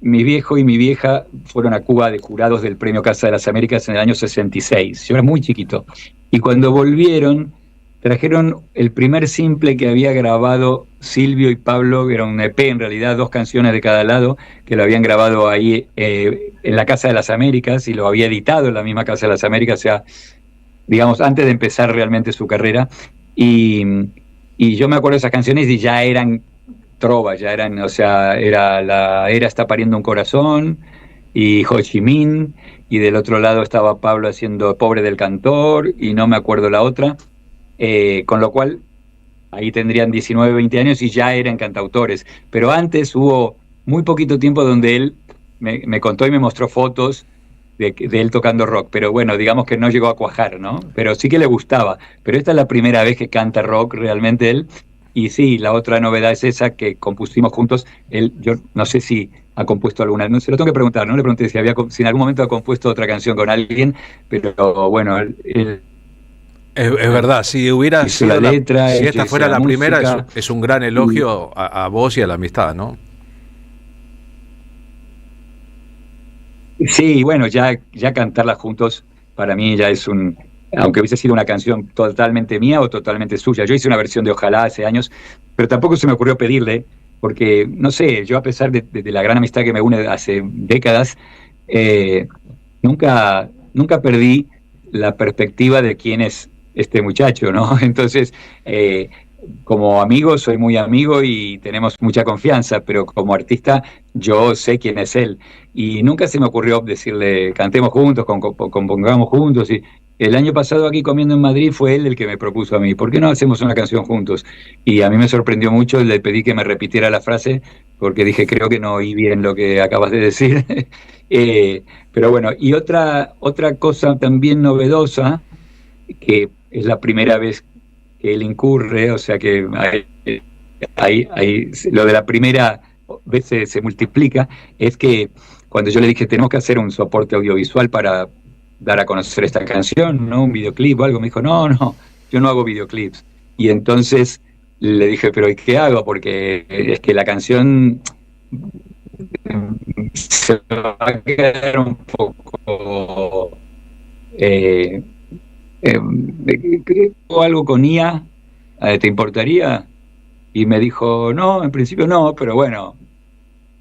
mi viejo y mi vieja fueron a Cuba de jurados del Premio Casa de las Américas en el año 66. Yo era muy chiquito. Y cuando volvieron, trajeron el primer simple que había grabado Silvio y Pablo, era un EP en realidad, 2 canciones de cada lado, que lo habían grabado ahí en la Casa de las Américas y lo había editado en la misma Casa de las Américas, o sea, digamos, antes de empezar realmente su carrera. Y yo me acuerdo de esas canciones y ya eran trovas, ya eran, o sea, era la era está pariendo un corazón y Ho Chi Minh, y del otro lado estaba Pablo haciendo Pobre del Cantor y no me acuerdo la otra. Con lo cual ahí tendrían 19, 20 años y ya eran cantautores, pero antes hubo muy poquito tiempo donde él me contó y me mostró fotos de él tocando rock, pero bueno, digamos que no llegó a cuajar, ¿no? Pero sí que le gustaba, pero esta es la primera vez que canta rock realmente él. Y sí, la otra novedad es esa que compusimos juntos. Yo no sé si ha compuesto alguna, no se lo tengo que preguntar, no le pregunté si en algún momento ha compuesto otra canción con alguien, pero bueno, él
Es verdad, si hubiera
hizo
sido
la letra,
si esta
hizo
fuera la
música.
primera, es un gran elogio a vos y a la amistad, ¿no?
Sí, bueno, ya cantarla juntos para mí ya es aunque hubiese sido una canción totalmente mía o totalmente suya. Yo hice una versión de Ojalá hace años, pero tampoco se me ocurrió pedirle, porque, no sé, yo a pesar de la gran amistad que me une hace décadas, nunca perdí la perspectiva de quién es este muchacho, ¿no? Entonces, como amigo, soy muy amigo y tenemos mucha confianza, pero como artista yo sé quién es él. Y nunca se me ocurrió decirle, cantemos juntos, compongamos juntos. Y el año pasado aquí comiendo en Madrid fue él el que me propuso a mí, ¿por qué no hacemos una canción juntos? Y a mí me sorprendió mucho, le pedí que me repitiera la frase, porque dije, creo que no oí bien lo que acabas de decir. Pero bueno, y otra cosa también novedosa, que es la primera vez que él incurre, o sea que lo de la primera vez se multiplica, es que cuando yo le dije tenemos que hacer un soporte audiovisual para dar a conocer esta canción, ¿no? Un videoclip o algo, me dijo, no, yo no hago videoclips. Y entonces le dije, pero ¿y qué hago? Porque es que la canción se va a quedar un poco o algo con IA, ¿te importaría? Y me dijo, no, en principio no, pero bueno,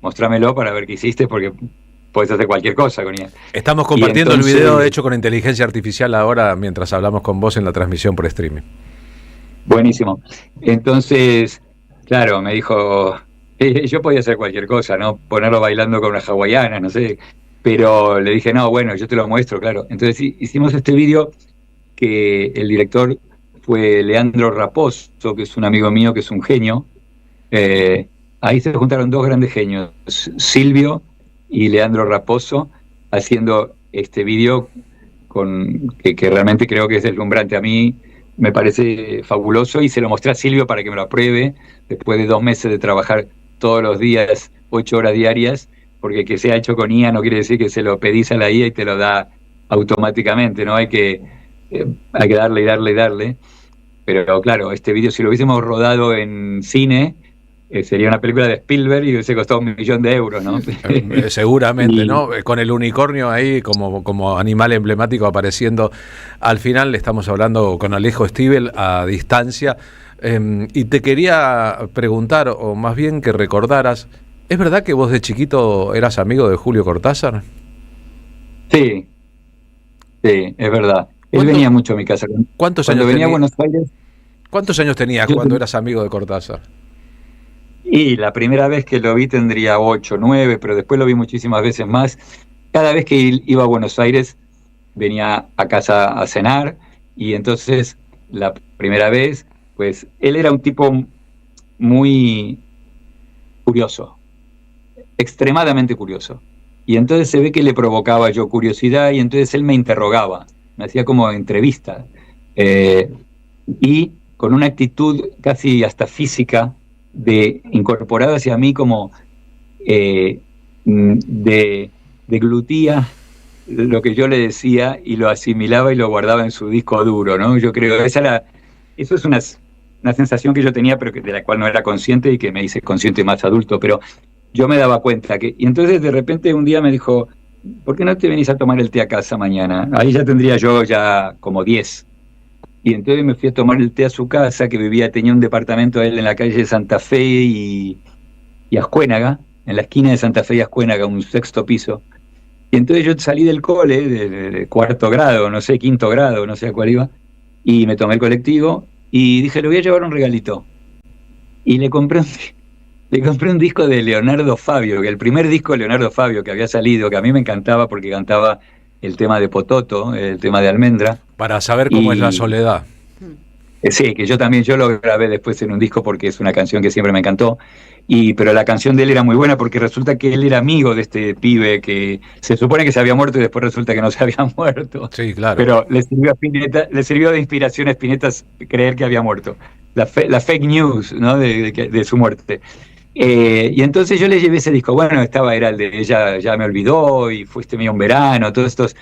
mostrámelo para ver qué hiciste, porque puedes hacer cualquier cosa con IA.
Estamos compartiendo el video hecho con inteligencia artificial ahora mientras hablamos con vos en la transmisión por streaming.
Buenísimo. Entonces, claro, me dijo, yo podía hacer cualquier cosa, ¿no? Ponerlo bailando con una hawaiana, no sé. Pero le dije, no, bueno, yo te lo muestro, claro. Entonces hicimos este video que el director fue Leandro Raposo, que es un amigo mío, que es un genio. Ahí se juntaron 2 grandes genios, Silvio y Leandro Raposo, haciendo este video que realmente creo que es deslumbrante. A mí me parece fabuloso y se lo mostré a Silvio para que me lo apruebe después de 2 meses de trabajar todos los días, 8 horas diarias, porque que sea hecho con IA no quiere decir que se lo pedís a la IA y te lo da automáticamente, ¿no? Hay que darle y darle y darle. Pero claro, este video si lo hubiésemos rodado en cine, sería una película de Spielberg y hubiese costado $1 millón, ¿no?
Seguramente, ¿no? Con el unicornio ahí como animal emblemático apareciendo. Al final le estamos hablando con Alejo Stivel a distancia. Y te quería preguntar, o más bien que recordaras, ¿es verdad que vos de chiquito eras amigo de Julio Cortázar?
Sí, es verdad. Él venía mucho a mi casa.
¿Cuántos
Cuando
años
venía a
tenías?
Buenos Aires.
¿Cuántos años tenías cuando eras amigo de Cortázar?
Y la primera vez que lo vi tendría 8, 9, pero después lo vi muchísimas veces más. Cada vez que iba a Buenos Aires venía a casa a cenar, y entonces la primera vez, pues él era un tipo muy curioso, extremadamente curioso. Y entonces se ve que le provocaba yo curiosidad, y entonces él me interrogaba, me hacía como entrevista, y con una actitud casi hasta física, de incorporada hacia mí como deglutía lo que yo le decía y lo asimilaba y lo guardaba en su disco duro, ¿no? Yo creo que eso es una sensación que yo tenía, pero de la cual no era consciente, y que me hice consciente más adulto, pero yo me daba cuenta que... Y entonces de repente un día me dijo, ¿por qué no te venís a tomar el té a casa mañana? Ahí ya tendría yo como 10. Y entonces me fui a tomar el té a su casa, que tenía un departamento él en la calle de Santa Fe y Ascuénaga, en la esquina de Santa Fe y Ascuénaga, un 6º piso. Y entonces yo salí del cole, de 4º grado, no sé, 5º grado, no sé a cuál iba, y me tomé el colectivo y dije, le voy a llevar un regalito. Y le compré un disco de Leonardo Fabio, que el primer disco de Leonardo Fabio que había salido, que a mí me encantaba porque cantaba el tema de Pototo, el tema de Almendra.
Para saber cómo es la soledad.
Sí, que yo lo grabé después en un disco porque es una canción que siempre me encantó. Pero la canción de él era muy buena porque resulta que él era amigo de este pibe que se supone que se había muerto y después resulta que no se había muerto.
Sí, claro.
Pero le sirvió de inspiración a Spinetta creer que había muerto. La fake news, ¿no? de su muerte. Y entonces yo le llevé ese disco. Bueno, era el de Ella ya me olvidó, y Fuiste mío un verano, todos estos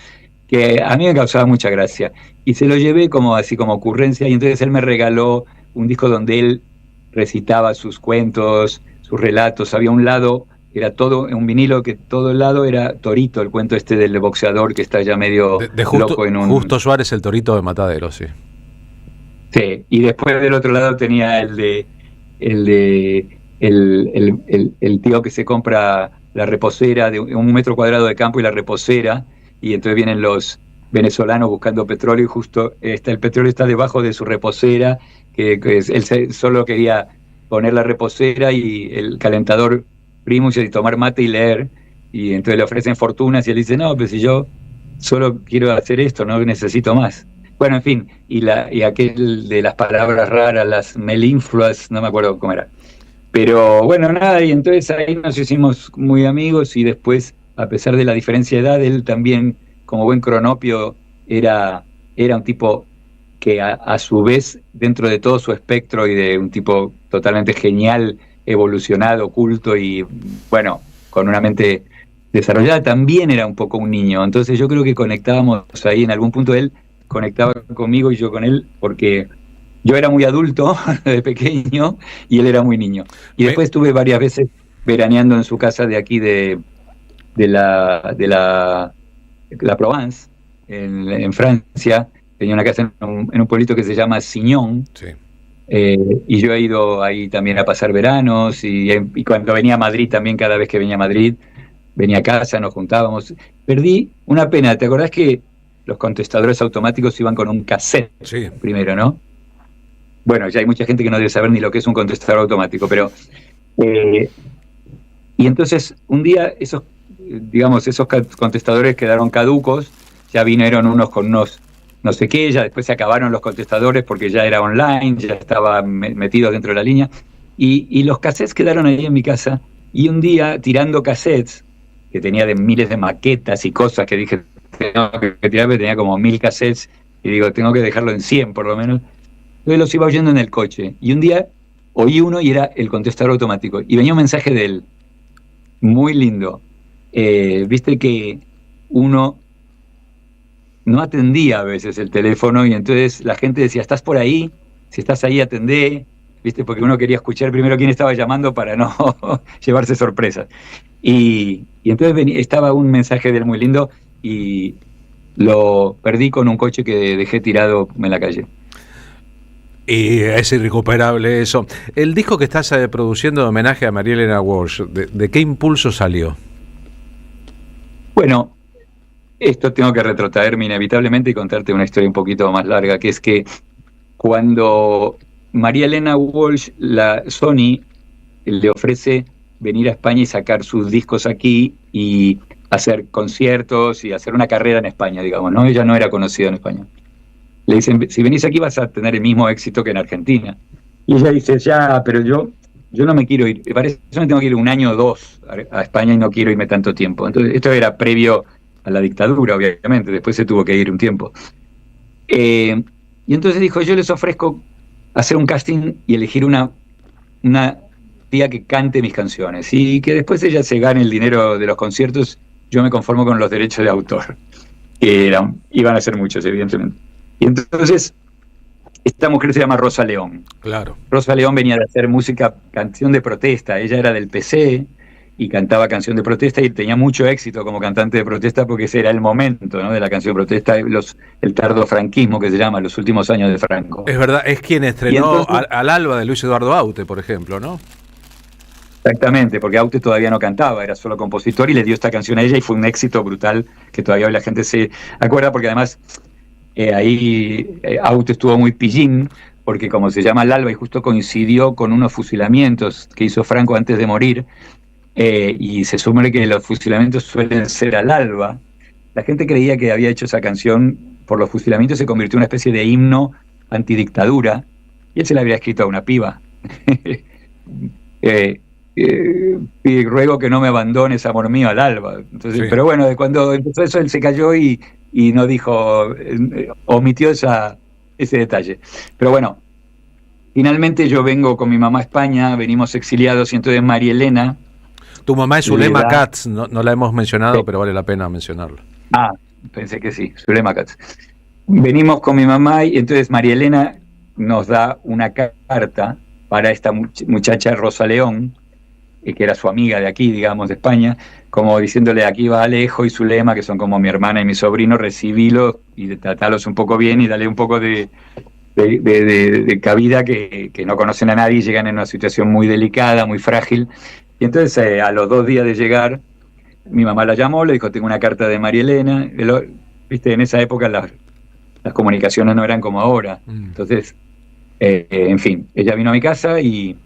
que a mí me causaba mucha gracia. Y se lo llevé así como ocurrencia, y entonces él me regaló un disco donde él recitaba sus cuentos, sus relatos. Había un lado, era todo un vinilo, que todo el lado era Torito, el cuento del boxeador que está ya medio loco en un...
Justo Suárez, el Torito de Matadero, sí.
Sí, y después del otro lado tenía el tío que se compra la reposera de 1 metro cuadrado de campo y la reposera, y entonces vienen los venezolanos buscando petróleo, y justo el petróleo está debajo de su reposera, que él solo quería poner la reposera y el calentador Primus y tomar mate y leer, y entonces le ofrecen fortunas y él dice, no, pues si yo solo quiero hacer esto, no necesito más. Bueno, en fin, y aquel de las palabras raras, las melínfluas, no me acuerdo cómo era. Pero bueno, nada, y entonces ahí nos hicimos muy amigos, y después, a pesar de la diferencia de edad, él también, como buen cronopio, era un tipo que a su vez, dentro de todo su espectro, y de un tipo totalmente genial, evolucionado, culto y, bueno, con una mente desarrollada, también era un poco un niño. Entonces yo creo que conectábamos ahí, en algún punto él conectaba conmigo y yo con él, porque yo era muy adulto de pequeño y él era muy niño. Y después estuve varias veces veraneando en su casa de aquí de la Provence, en Francia. Tenía una casa en un pueblito que se llama Signon.
Sí.
Y yo he ido ahí también a pasar veranos, y cuando venía a Madrid también, cada vez que venía a Madrid, venía a casa, nos juntábamos. Perdí una pena, ¿te acordás que los contestadores automáticos iban con un cassette primero, no? Bueno, ya hay mucha gente que no debe saber ni lo que es un contestador automático, pero... y entonces, un día, esos contestadores quedaron caducos, ya vinieron unos con unos no sé qué, ya después se acabaron los contestadores porque ya era online, ya estaba metido dentro de la línea, y los cassettes quedaron ahí en mi casa, y un día, tirando cassettes, que tenía de miles de maquetas y cosas, que dije, tengo que tirar, porque tenía como 1000 cassettes, y digo, tengo que dejarlo en 100 por lo menos. Entonces los iba oyendo en el coche, y un día oí uno y era el contestador automático, y venía un mensaje de él, muy lindo. Viste que uno no atendía a veces el teléfono, y entonces la gente decía, ¿estás por ahí? Si estás ahí, atendé, ¿viste? Porque uno quería escuchar primero quién estaba llamando para no llevarse sorpresas. Y entonces estaba un mensaje de él muy lindo, y lo perdí con un coche que dejé tirado en la calle.
Y es irrecuperable eso. El disco que estás produciendo de homenaje a María Elena Walsh, ¿de qué impulso salió?
Bueno, esto tengo que retrotraerme inevitablemente y contarte una historia un poquito más larga, que es que cuando María Elena Walsh, la Sony, le ofrece venir a España y sacar sus discos aquí, y hacer conciertos y hacer una carrera en España, digamos, ¿no? Ella no era conocida en España. Le dicen, si venís aquí vas a tener el mismo éxito que en Argentina. Y ella dice, ya, pero yo no me quiero ir. Para eso me tengo que ir 1 año o 2 a España y no quiero irme tanto tiempo. Entonces, esto era previo a la dictadura, obviamente. Después se tuvo que ir un tiempo. Y entonces dijo, yo les ofrezco hacer un casting y elegir una tía que cante mis canciones. Y que después ella se gane el dinero de los conciertos, yo me conformo con los derechos de autor. Que iban a ser muchos, evidentemente. Y entonces, esta mujer se llama Rosa León.
Claro.
Rosa León venía de hacer canción de protesta. Ella era del PC y cantaba canción de protesta y tenía mucho éxito como cantante de protesta porque ese era el momento, ¿no?, de la canción de protesta, el tardofranquismo que se llama, los últimos años de Franco.
Es verdad, es quien estrenó al alba de Luis Eduardo Aute, por ejemplo, ¿no?
Exactamente, porque Aute todavía no cantaba, era solo compositor y le dio esta canción a ella y fue un éxito brutal que todavía hoy la gente se acuerda porque además ahí Aute estuvo muy pillín porque como se llama al alba y justo coincidió con unos fusilamientos que hizo Franco antes de morir y se supone que los fusilamientos suelen ser al alba. La gente creía que había hecho esa canción por los fusilamientos, se convirtió en una especie de himno antidictadura y él se la había escrito a una piba. Y ruego que no me abandones, amor mío, al alba. Entonces, sí. Pero bueno, de cuando empezó eso él se cayó y no dijo, omitió ese detalle. Pero bueno, finalmente yo vengo con mi mamá a España, venimos exiliados y entonces María Elena.
Tu mamá es Zulema Katz, no la hemos mencionado, sí, pero vale la pena mencionarlo.
Ah, pensé que sí, Zulema Katz. Venimos con mi mamá y entonces María Elena nos da una carta para esta muchacha Rosa León, que era su amiga de aquí, digamos, de España, como diciéndole, aquí va Alejo y Zulema, que son como mi hermana y mi sobrino, recibílos y tratalos un poco bien y dale un poco de cabida, que no conocen a nadie y llegan en una situación muy delicada, muy frágil. Y entonces, a los 2 días de llegar, mi mamá la llamó, le dijo, tengo una carta de María Elena. Viste, en esa época las comunicaciones no eran como ahora. Entonces, en fin, ella vino a mi casa y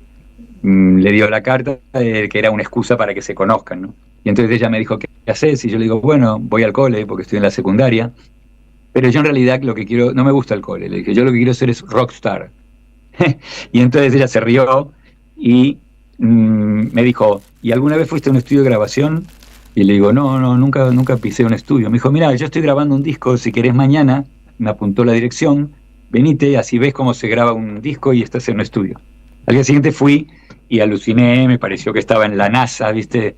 le dio la carta, que era una excusa para que se conozcan, ¿no? Y entonces ella me dijo, ¿qué haces? Y yo le digo, bueno, voy al cole porque estoy en la secundaria, pero yo en realidad lo que quiero, no me gusta el cole. Le dije, yo lo que quiero hacer es rockstar. Y entonces ella se rió y me dijo, ¿y alguna vez fuiste a un estudio de grabación? Y le digo, no, nunca pisé un estudio. Me dijo, mira, yo estoy grabando un disco, si querés mañana, me apuntó la dirección, venite, así ves cómo se graba un disco y estás en un estudio. Al día siguiente fui y aluciné, me pareció que estaba en la NASA, viste,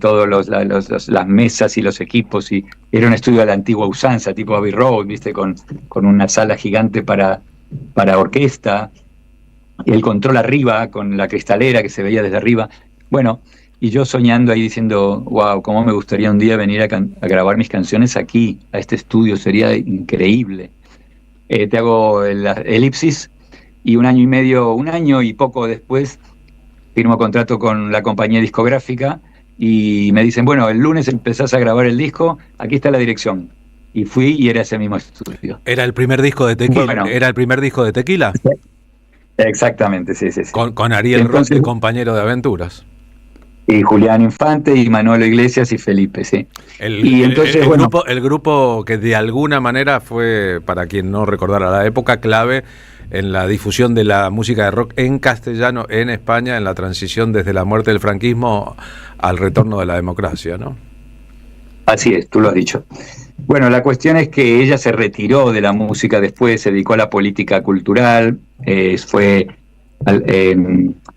todos las mesas y los equipos, y era un estudio a la antigua usanza, tipo Abbey Road, viste, con una sala gigante para orquesta, y el control arriba, con la cristalera que se veía desde arriba. Bueno, y yo soñando ahí diciendo, wow, cómo me gustaría un día venir a grabar mis canciones aquí, a este estudio, sería increíble. Te hago la elipsis, y un año y poco después, firmo contrato con la compañía discográfica y me dicen, bueno, el lunes empezás a grabar el disco, aquí está la dirección. Y fui y era ese mismo estudio.
¿Era el primer disco de Tequila? Bueno, ¿era el primer disco de Tequila?
Exactamente, sí.
Con Ariel Roth, el compañero de aventuras.
Y Julián Infante, y Manolo Iglesias y Felipe, sí.
El grupo que de alguna manera fue, para quien no recordara la época, clave en la difusión de la música de rock en castellano en España, en la transición desde la muerte del franquismo al retorno de la democracia, ¿no?
Así es, tú lo has dicho. Bueno, la cuestión es que ella se retiró de la música después, se dedicó a la política cultural, fue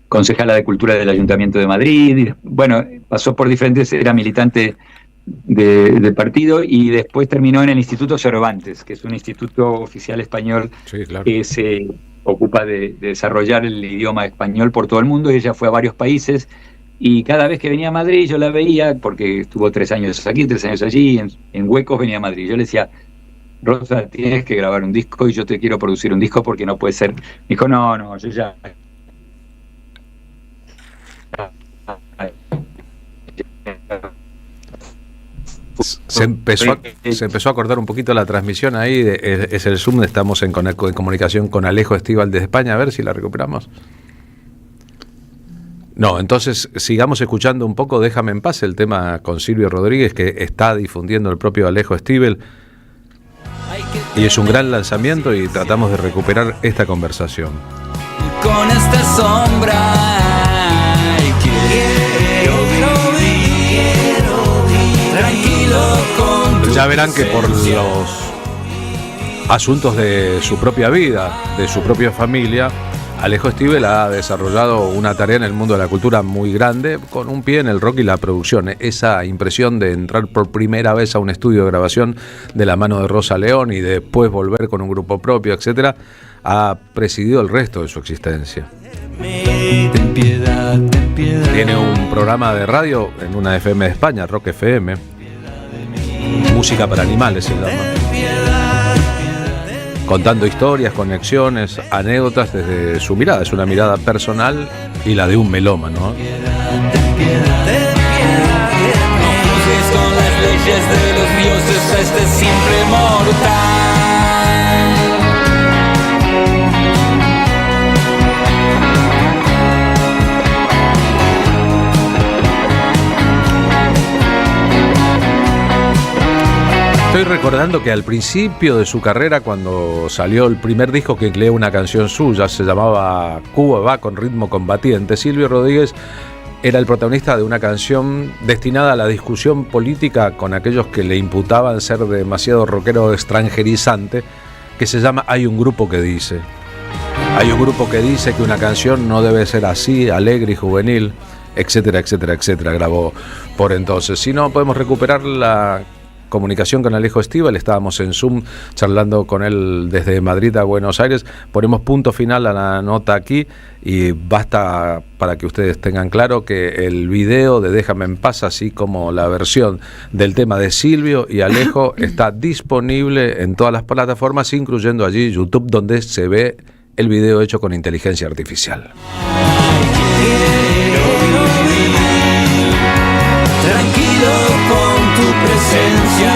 concejala de Cultura del Ayuntamiento de Madrid, bueno, pasó por diferentes, era militante de partido y después terminó en el Instituto Cervantes, que es un instituto oficial español, sí, claro, que se ocupa de desarrollar el idioma español por todo el mundo, y ella fue a varios países y cada vez que venía a Madrid yo la veía, porque estuvo 3 años aquí, 3 años allí, en huecos venía a Madrid. Yo le decía, Rosa, tienes que grabar un disco y yo te quiero producir un disco porque no puede ser. Me dijo, no, yo ya...
Se empezó a cortar un poquito la transmisión ahí, es el Zoom, estamos en comunicación con Alejo Estíbal desde España, a ver si la recuperamos. No, entonces sigamos escuchando un poco Déjame en paz, el tema con Silvio Rodríguez que está difundiendo el propio Alejo Stivel. Y es un gran lanzamiento y tratamos de recuperar esta conversación.
Con esta sombra quiero vivir tranquilo con
Ya verán que por los asuntos de su propia vida, de su propia familia, Alejo Stivel ha desarrollado una tarea en el mundo de la cultura muy grande, con un pie en el rock y la producción. Esa impresión de entrar por primera vez a un estudio de grabación de la mano de Rosa León y después volver con un grupo propio, etcétera, ha presidido el resto de su existencia.
ten piedad,
Tiene un programa de radio en una FM de España, Rock FM, Música para Animales se llama, contando historias, conexiones, anécdotas desde su mirada. Es una mirada personal y la de un melómano.
no juzgues con las leyes de los dioses a este simple mortal.
Estoy recordando que al principio de su carrera, cuando salió el primer disco que incluía una canción suya, se llamaba Cuba va con ritmo combatiente, Silvio Rodríguez era el protagonista de una canción destinada a la discusión política con aquellos que le imputaban ser demasiado rockero extranjerizante, que se llama Hay un grupo que dice. Hay un grupo que dice que una canción no debe ser así, alegre y juvenil, etcétera, etcétera, etcétera, grabó por entonces. Si no, podemos recuperar la comunicación con Alejo Stivel. Estábamos en Zoom charlando con él desde Madrid a Buenos Aires. Ponemos punto final a la nota aquí y basta para que ustedes tengan claro que el video de Déjame en paz, así como la versión del tema de Silvio y Alejo, está disponible en todas las plataformas, incluyendo allí YouTube, donde se ve el video hecho con inteligencia artificial.
Tranquilo con tu presencia,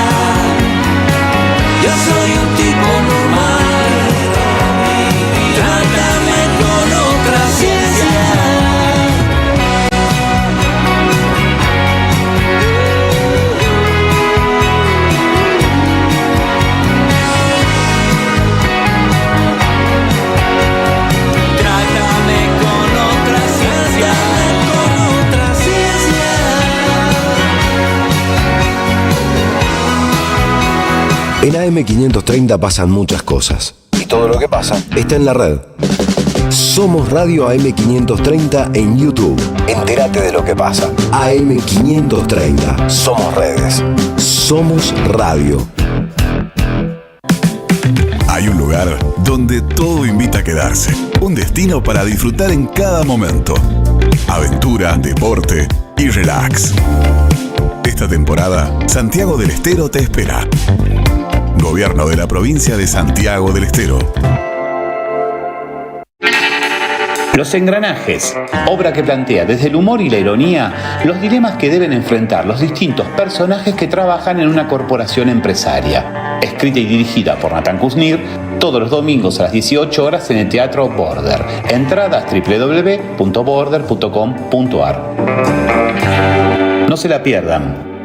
yo soy un tipo normal, trátame con otra ciencia. Trátame con otra ciencia, con otra ciencia.
En AM530 pasan muchas cosas. Y todo lo que pasa está en la red. Somos Radio AM530 en YouTube. Entérate de lo que pasa. AM530. Somos redes. Somos radio.
Hay un lugar donde todo invita a quedarse. Un destino para disfrutar en cada momento. Aventura, deporte y relax. Esta temporada, Santiago del Estero te espera. Gobierno de la provincia de Santiago del Estero.
Los engranajes, obra que plantea desde el humor y la ironía los dilemas que deben enfrentar los distintos personajes que trabajan en una corporación empresaria. Escrita y dirigida por Natán Kuznir, todos los domingos a las 18 horas en el Teatro Border. Entradas www.border.com.ar. No se la pierdan.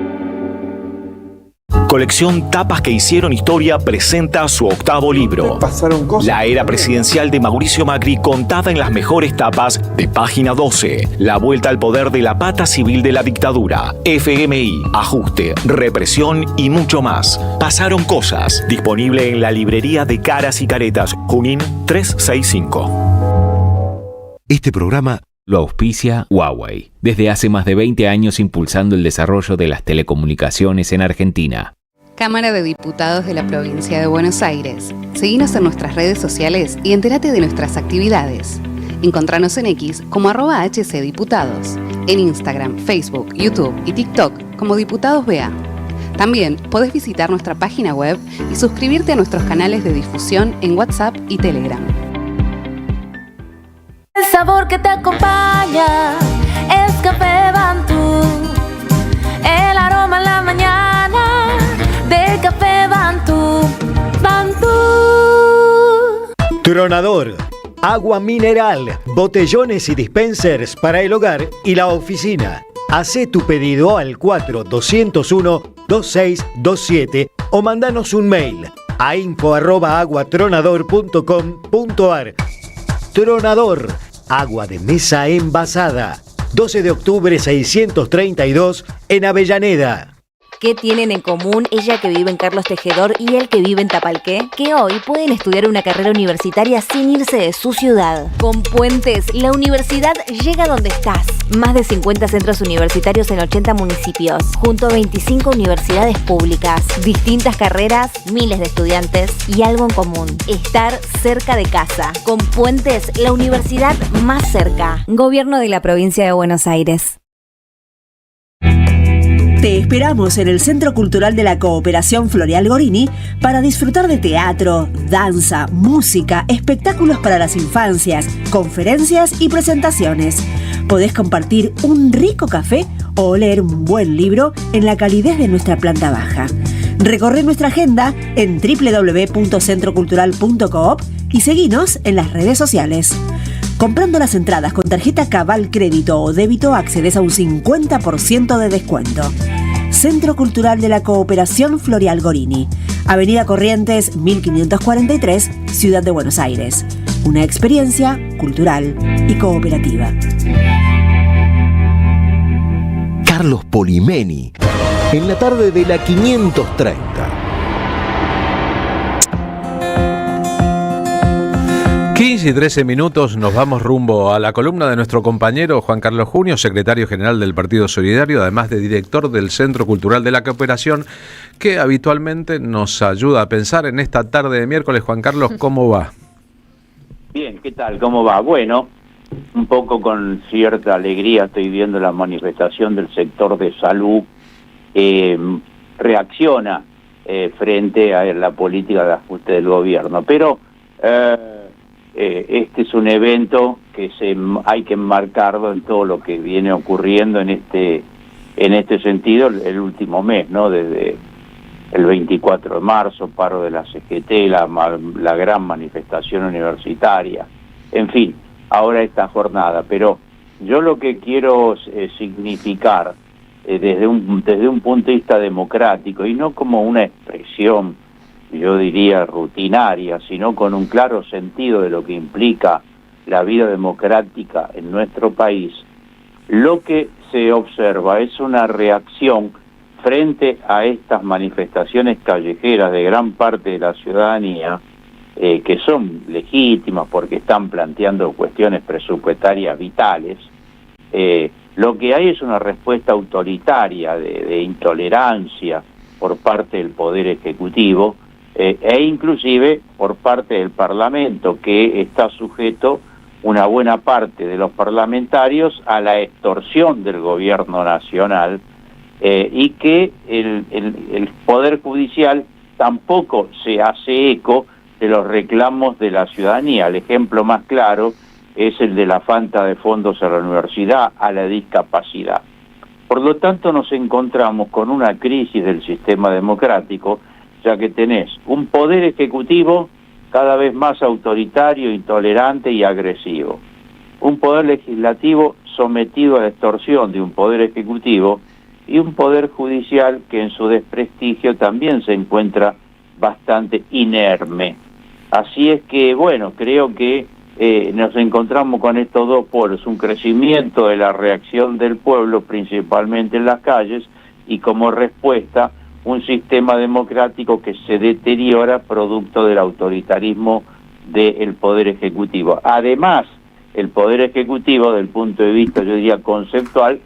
Colección Tapas que hicieron historia presenta su octavo libro. La era presidencial de Mauricio Macri contada en las mejores tapas de Página 12. La vuelta al poder de la pata civil de la dictadura. FMI, ajuste, represión y mucho más. Pasaron cosas. Disponible en la librería de Caras y Caretas, Junín 365.
Este programa lo auspicia Huawei, desde hace más de 20 años impulsando el desarrollo de las telecomunicaciones en Argentina.
Cámara de Diputados de la Provincia de Buenos Aires. Seguinos en nuestras redes sociales y entérate de nuestras actividades. Encontranos en X como @HCDiputados, en Instagram, Facebook, YouTube y TikTok como Diputados BA. También podés visitar nuestra página web y suscribirte a nuestros canales de difusión en WhatsApp y Telegram.
El sabor que te acompaña es Café Bantú. El aroma en la mañana de Café Bantú. Bantú.
Tronador.
Agua mineral, botellones y dispensers para el hogar y la oficina. Hacé tu pedido al 4201-2627 o mandanos un mail a info@aguatronador.com.ar. Tronador, agua de mesa envasada. 12 de octubre 632 en Avellaneda.
¿Qué tienen en común ella que vive en Carlos Tejedor y él que vive en Tapalqué? Que hoy pueden estudiar una carrera universitaria sin irse de su ciudad. Con Puentes, la universidad llega donde estás. Más de 50 centros universitarios en 80 municipios, junto a 25 universidades públicas. Distintas carreras, miles de estudiantes y algo en común: estar cerca de casa. Con Puentes, la universidad más cerca. Gobierno de la Provincia de Buenos Aires.
Te esperamos en el Centro Cultural de la Cooperación Floreal Gorini para disfrutar de teatro, danza, música, espectáculos para las infancias, conferencias y presentaciones. Podés compartir un rico café o leer un buen libro en la calidez de nuestra planta baja. Recorre nuestra agenda en www.centrocultural.coop y seguinos en las redes sociales. Comprando las entradas con tarjeta Cabal Crédito o Débito accedes a un 50% de descuento. Centro Cultural de la Cooperación Floreal Gorini, Avenida Corrientes 1543, Ciudad de Buenos Aires. Una experiencia cultural y cooperativa.
Carlos Polimeni, en la tarde de la 530.
15 y 13 minutos, nos vamos rumbo a la columna de nuestro compañero Juan Carlos Junio, secretario general del Partido Solidario, además de director del Centro Cultural de la Cooperación, que habitualmente nos ayuda a pensar en esta tarde de miércoles. Juan Carlos, ¿cómo va?
Bien, ¿qué tal? ¿Cómo va? Bueno, un poco con cierta alegría estoy viendo la manifestación del sector de salud. Reacciona frente a la política de ajuste del gobierno, pero este es un evento que hay que enmarcarlo en todo lo que viene ocurriendo en este sentido el último mes, ¿no? Desde el 24 de marzo, paro de la CGT, la gran manifestación universitaria, en fin, ahora esta jornada. Pero yo lo que quiero significar desde un punto de vista democrático, y no como una expresión, yo diría, rutinaria, sino con un claro sentido de lo que implica la vida democrática en nuestro país, lo que se observa es una reacción frente a estas manifestaciones callejeras de gran parte de la ciudadanía, que son legítimas porque están planteando cuestiones presupuestarias vitales. Lo que hay es una respuesta autoritaria de intolerancia por parte del Poder Ejecutivo, e inclusive por parte del Parlamento, que está sujeto, una buena parte de los parlamentarios, a la extorsión del gobierno nacional, y que el Poder Judicial tampoco se hace eco de los reclamos de la ciudadanía. El ejemplo más claro es el de la falta de fondos a la universidad, a la discapacidad. Por lo tanto, nos encontramos con una crisis del sistema democrático, ya que tenés un poder ejecutivo cada vez más autoritario, intolerante y agresivo. Un poder legislativo sometido a la extorsión de un poder ejecutivo y un poder judicial que en su desprestigio también se encuentra bastante inerme. Así es que, bueno, creo que nos encontramos con estos dos polos, un crecimiento de la reacción del pueblo, principalmente en las calles, y como respuesta un sistema democrático que se deteriora producto del autoritarismo del Poder Ejecutivo. Además, el Poder Ejecutivo, del punto de vista, yo diría, conceptual,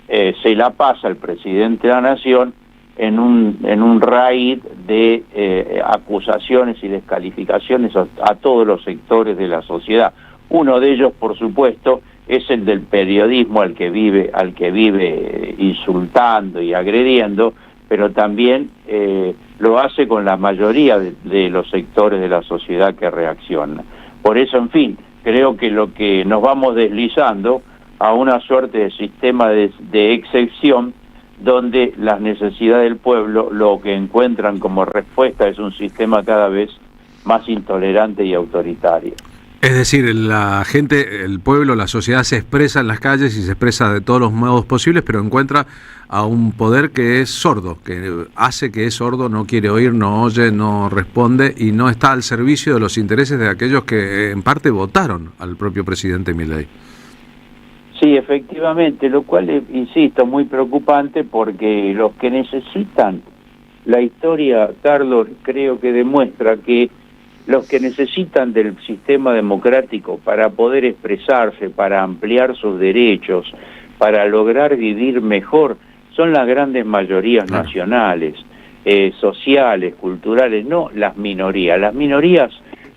se la pasa al presidente de la Nación en un raíz de acusaciones y descalificaciones a todos los sectores de la sociedad. Uno de ellos, por supuesto, es el del periodismo al que vive insultando y agrediendo, pero también lo hace con la mayoría de los sectores de la sociedad que reaccionan. Por eso, en fin, creo que lo que nos vamos deslizando a una suerte de sistema de excepción, donde las necesidades del pueblo lo que encuentran como respuesta es un sistema cada vez más intolerante y autoritario.
Es decir, la gente, el pueblo, la sociedad se expresa en las calles y se expresa de todos los modos posibles, pero encuentra a un poder que es sordo, que hace que es sordo, no quiere oír, no oye, no responde y no está al servicio de los intereses de aquellos que en parte votaron al propio presidente Milei.
Sí, efectivamente, lo cual es, insisto, muy preocupante porque los que necesitan, la historia, Carlos, creo que demuestra que los que necesitan del sistema democrático para poder expresarse, para ampliar sus derechos, para lograr vivir mejor, son las grandes mayorías nacionales, sociales, culturales, no las minorías. Las minorías,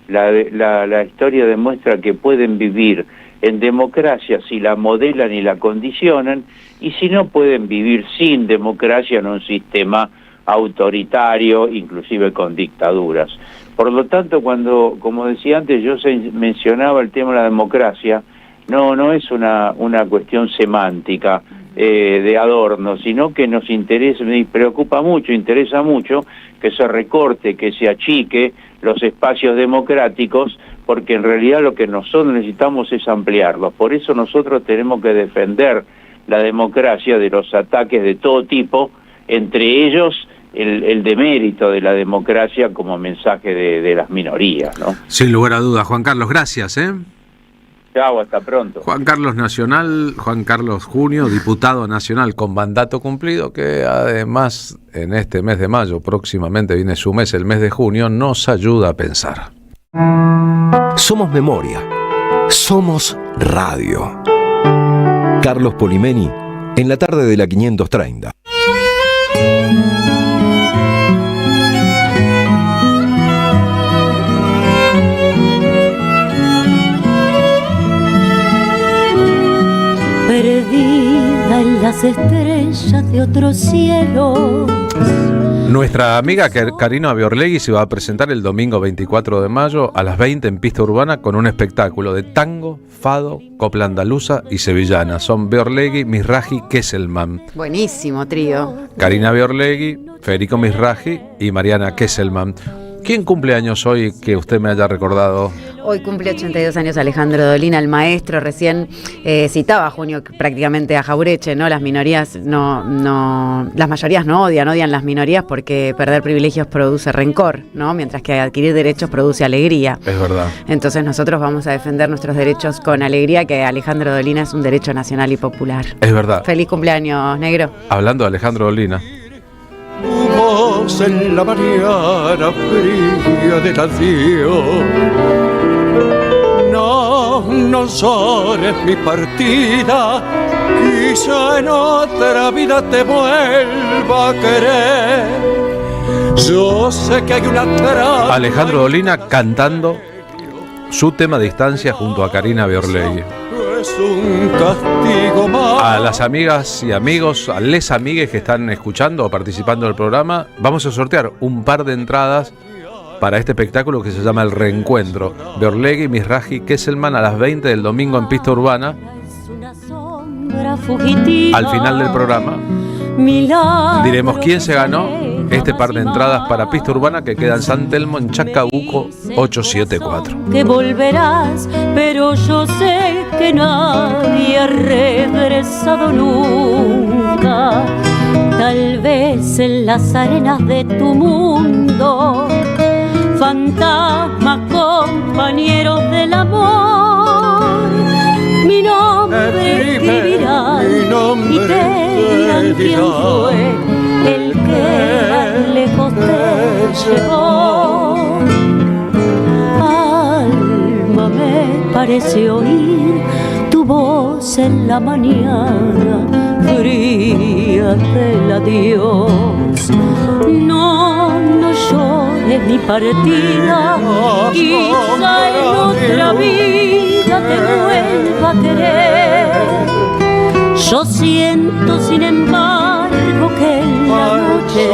la historia demuestra que pueden vivir en democracia si la modelan y la condicionan, y si no pueden vivir sin democracia en un sistema autoritario, inclusive con dictaduras. Por lo tanto, cuando, como decía antes, yo mencionaba el tema de la democracia, no es una cuestión semántica de adorno, sino que nos interesa, me preocupa mucho, interesa mucho que se recorte, que se achique los espacios democráticos, porque en realidad lo que nosotros necesitamos es ampliarlos. Por eso nosotros tenemos que defender la democracia de los ataques de todo tipo, entre ellos el demérito de la democracia como mensaje de las minorías, ¿no?
Sin lugar a dudas. Juan Carlos, gracias,
Chao, hasta pronto.
Juan Carlos Junio, diputado nacional con mandato cumplido, que además en este mes de mayo, próximamente viene su mes, el mes de junio, nos ayuda a pensar.
Somos memoria. Somos radio. Carlos Polimeni, en la tarde de la 530.
Perdida en las estrellas de otro cielo.
Nuestra amiga Karina Biorlegui se va a presentar el domingo 24 de mayo a las 20 en Pista Urbana con un espectáculo de tango, fado, copla andaluza y sevillana. Son Biorlegui, Mizrahi, Kesselman.
Buenísimo trío.
Karina Biorlegui, Federico Mizrahi y Mariana Kesselman. ¿Quién cumple años hoy que usted me haya recordado?
Hoy cumple 82 años Alejandro Dolina, el maestro. Recién citaba a Junio prácticamente a Jaureche, ¿no? Las minorías las mayorías no odian las minorías porque perder privilegios produce rencor, ¿no? Mientras que adquirir derechos produce alegría.
Es verdad.
Entonces nosotros vamos a defender nuestros derechos con alegría, que Alejandro Dolina es un derecho nacional y popular.
Es verdad.
Feliz cumpleaños, negro.
Hablando de Alejandro Dolina.
Tu voz en la mañana fría del adiós. No llores mi partida, quizá en otra vida te vuelva a querer. Yo sé que hay una trampa.
Alejandro Dolina cantando su tema Distancia junto a Karina Biorlegui.
Es un castigo más.
A las amigas y amigos, a les amigues que están escuchando o participando del programa, vamos a sortear un par de entradas para este espectáculo que se llama El Reencuentro. Biorlegui, Mizrahi, Kesselman a las 20 del domingo en Pista Urbana. Al final del programa diremos quién se ganó este par de entradas para Pista Urbana que queda en San Telmo, en Chacabuco 874.
Que volverás, pero yo sé que nadie ha regresado nunca. Tal vez en las arenas de tu mundo, fantasmas, compañeros del amor, mi nombre escribirán y te dirán quién fue el que lejos te llevó. Alma, me parece oír tu voz en la mañana fría del adiós. No llores mi partida, quizá en otra vida te vuelva a querer. Yo siento sin embargo que en la noche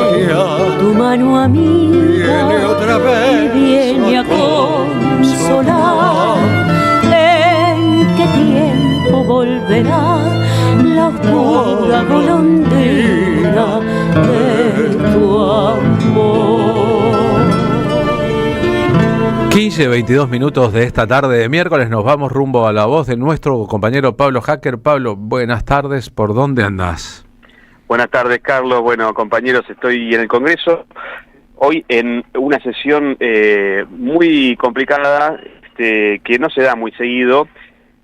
tu mano amiga y viene a consolar. ¿En qué tiempo volverá la oscura golondrina de tu amor?
15:22 minutos de esta tarde de miércoles. Nos vamos rumbo a la voz de nuestro compañero Pablo Hacker. Pablo, buenas tardes. ¿Por dónde andás?
Buenas tardes, Carlos. Bueno, compañeros, estoy en el Congreso. Hoy en una sesión muy complicada, que no se da muy seguido,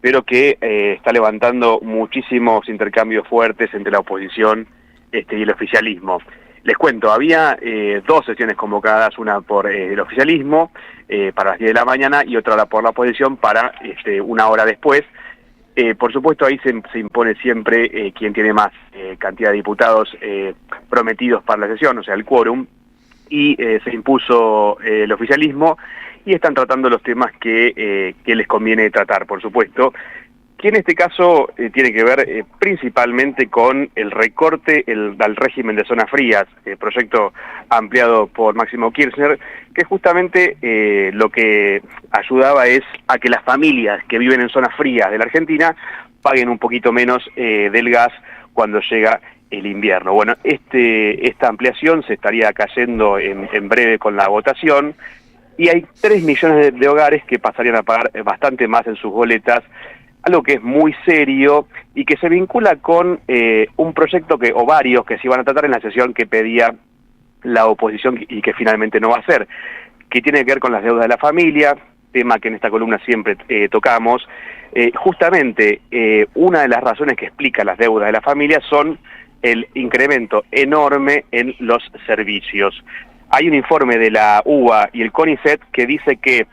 pero que está levantando muchísimos intercambios fuertes entre la oposición y el oficialismo. Les cuento, había dos sesiones convocadas, una por el oficialismo para las 10 de la mañana y otra por la oposición para una hora después. Por supuesto, ahí se impone siempre quien tiene más cantidad de diputados prometidos para la sesión, o sea, el quórum, y se impuso el oficialismo y están tratando los temas que les conviene tratar, por supuesto, que en este caso tiene que ver principalmente con el recorte al régimen de zonas frías, proyecto ampliado por Máximo Kirchner, que justamente lo que ayudaba es a que las familias que viven en zonas frías de la Argentina paguen un poquito menos del gas cuando llega el invierno. Bueno, esta ampliación se estaría cayendo en breve con la votación, y hay 3 millones de hogares que pasarían a pagar bastante más en sus boletas, algo que es muy serio y que se vincula con un proyecto o varios que se iban a tratar en la sesión que pedía la oposición y que finalmente no va a ser, que tiene que ver con las deudas de la familia, tema que en esta columna siempre tocamos. Justamente una de las razones que explica las deudas de la familia son el incremento enorme en los servicios. Hay un informe de la UBA y el CONICET que dice que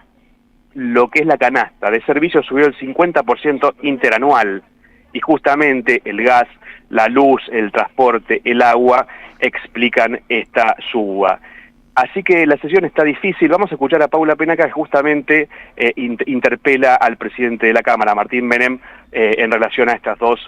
lo que es la canasta de servicios subió el 50% interanual, y justamente el gas, la luz, el transporte, el agua explican esta suba. Así que la sesión está difícil. Vamos a escuchar a Paula Penaca, que justamente interpela al presidente de la Cámara, Martín Menem, en relación a estas dos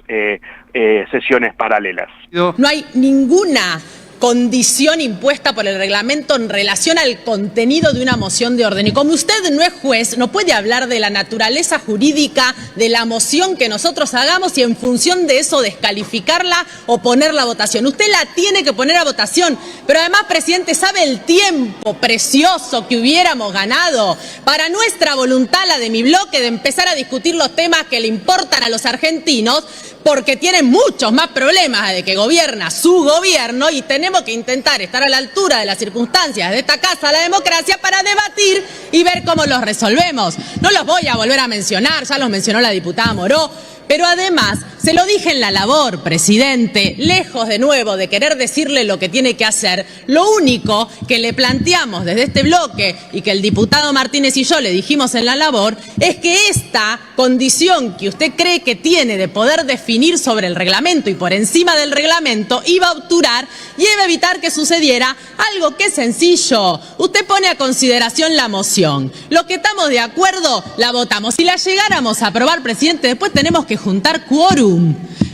sesiones paralelas.
No hay ninguna condición impuesta por el reglamento en relación al contenido de una moción de orden. Y como usted no es juez, no puede hablar de la naturaleza jurídica de la moción que nosotros hagamos y en función de eso descalificarla o ponerla a votación. Usted la tiene que poner a votación. Pero además, presidente, ¿sabe el tiempo precioso que hubiéramos ganado para nuestra voluntad, la de mi bloque, de empezar a discutir los temas que le importan a los argentinos? Porque tienen muchos más problemas de que gobierna su gobierno, y tenemos que intentar estar a la altura de las circunstancias de esta casa, la democracia, para debatir y ver cómo los resolvemos. No los voy a volver a mencionar, ya los mencionó la diputada Moró, pero además, se lo dije en la labor, presidente, lejos de nuevo de querer decirle lo que tiene que hacer, lo único que le planteamos desde este bloque y que el diputado Martínez y yo le dijimos en la labor es que esta condición que usted cree que tiene de poder definir sobre el reglamento y por encima del reglamento iba a obturar y iba a evitar que sucediera algo que es sencillo. Usted pone a consideración la moción. Lo que estamos de acuerdo, la votamos. Si la llegáramos a aprobar, presidente, después tenemos que juntar quórum.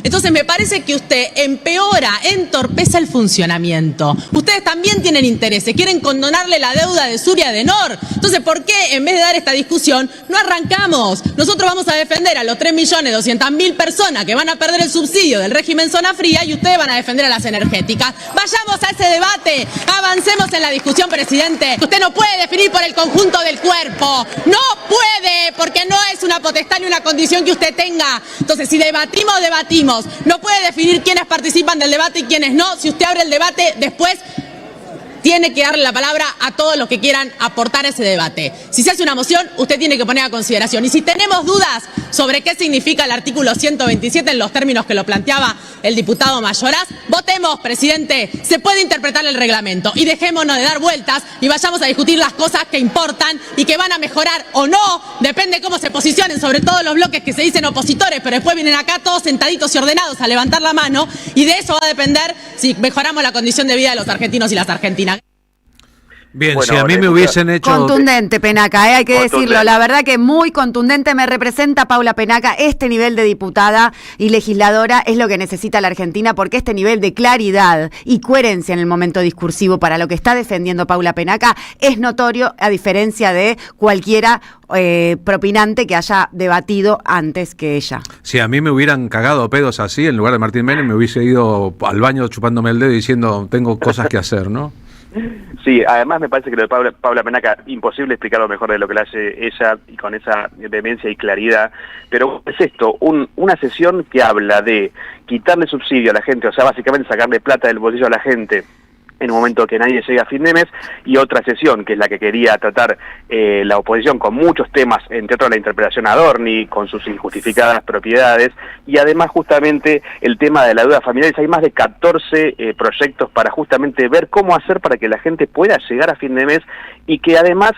Entonces me parece que usted empeora, entorpece el funcionamiento. Ustedes también tienen intereses, quieren condonarle la deuda de Sur y Adenor. Entonces, ¿por qué en vez de dar esta discusión no arrancamos? Nosotros vamos a defender a los 3.200.000 personas que van a perder el subsidio del régimen zona fría, y ustedes van a defender a las energéticas. Vayamos a ese debate, avancemos en la discusión, presidente. Usted no puede definir por el conjunto del cuerpo, no puede, porque no es una potestad ni una condición que usted tenga. Entonces, si debatimos. No puede definir quiénes participan del debate y quiénes no. Si usted abre el debate, después tiene que darle la palabra a todos los que quieran aportar ese debate. Si se hace una moción, usted tiene que poner a consideración. Y si tenemos dudas sobre qué significa el artículo 127 en los términos que lo planteaba el diputado Mayoraz, votemos, presidente. Se puede interpretar el reglamento y dejémonos de dar vueltas y vayamos a discutir las cosas que importan y que van a mejorar o no. Depende cómo se posicionen, sobre todo los bloques que se dicen opositores, pero después vienen acá todos sentaditos y ordenados a levantar la mano, y de eso va a depender si mejoramos la condición de vida de los argentinos y las argentinas.
Bien, bueno, si a mí me hubiesen hecho...
Contundente, Penaca, hay que decirlo. La verdad que muy contundente. Me representa Paula Penaca. Este nivel de diputada y legisladora es lo que necesita la Argentina, porque este nivel de claridad y coherencia en el momento discursivo para lo que está defendiendo Paula Penaca es notorio, a diferencia de cualquiera propinante que haya debatido antes que ella.
Si a mí me hubieran cagado pedos así, en lugar de Martín Menem, me hubiese ido al baño chupándome el dedo y diciendo tengo cosas que hacer, ¿no?
Sí, además me parece que lo de Paula Penaca, imposible explicarlo mejor de lo que lo hace ella y con esa vehemencia y claridad, pero es esto, una sesión que habla de quitarle subsidio a la gente, o sea, básicamente sacarle plata del bolsillo a la gente en un momento que nadie llega a fin de mes, y otra sesión, que es la que quería tratar la oposición, con muchos temas, entre otros la interpretación a Adorni, con sus injustificadas propiedades, y además justamente el tema de la deuda familiar. Hay más de 14 proyectos para justamente ver cómo hacer para que la gente pueda llegar a fin de mes, y que además,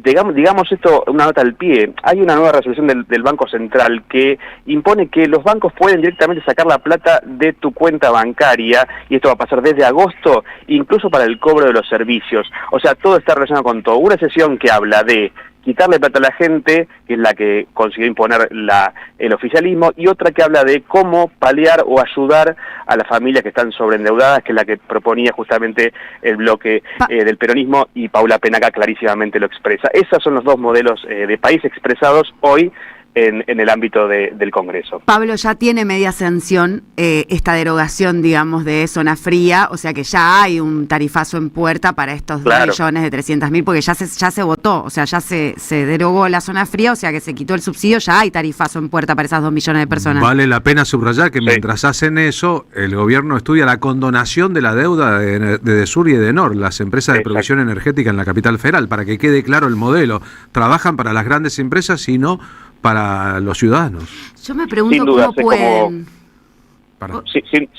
digamos esto, una nota al pie, hay una nueva resolución del Banco Central que impone que los bancos pueden directamente sacar la plata de tu cuenta bancaria, y esto va a pasar desde agosto, incluso para el cobro de los servicios. O sea, todo está relacionado con todo. Una sesión que habla de quitarle plata a la gente, que es la que consiguió imponer el oficialismo, y otra que habla de cómo paliar o ayudar a las familias que están sobreendeudadas, que es la que proponía justamente el bloque del peronismo, y Paula Penaca clarísimamente lo expresa. Esos son los dos modelos de país expresados hoy en el ámbito del Congreso.
Pablo, ya tiene media sanción esta derogación, digamos, de zona fría, o sea que ya hay un tarifazo en puerta para estos 2.300.000, porque ya se votó, o sea, ya se derogó la zona fría, o sea que se quitó el subsidio, ya hay tarifazo en puerta para esas 2 millones de personas.
Vale la pena subrayar que mientras hacen eso, el gobierno estudia la condonación de la deuda de Edesur y Edenor, las empresas de producción energética en la capital federal, para que quede claro el modelo. Trabajan para las grandes empresas y no para los ciudadanos.
Yo me pregunto cómo pueden...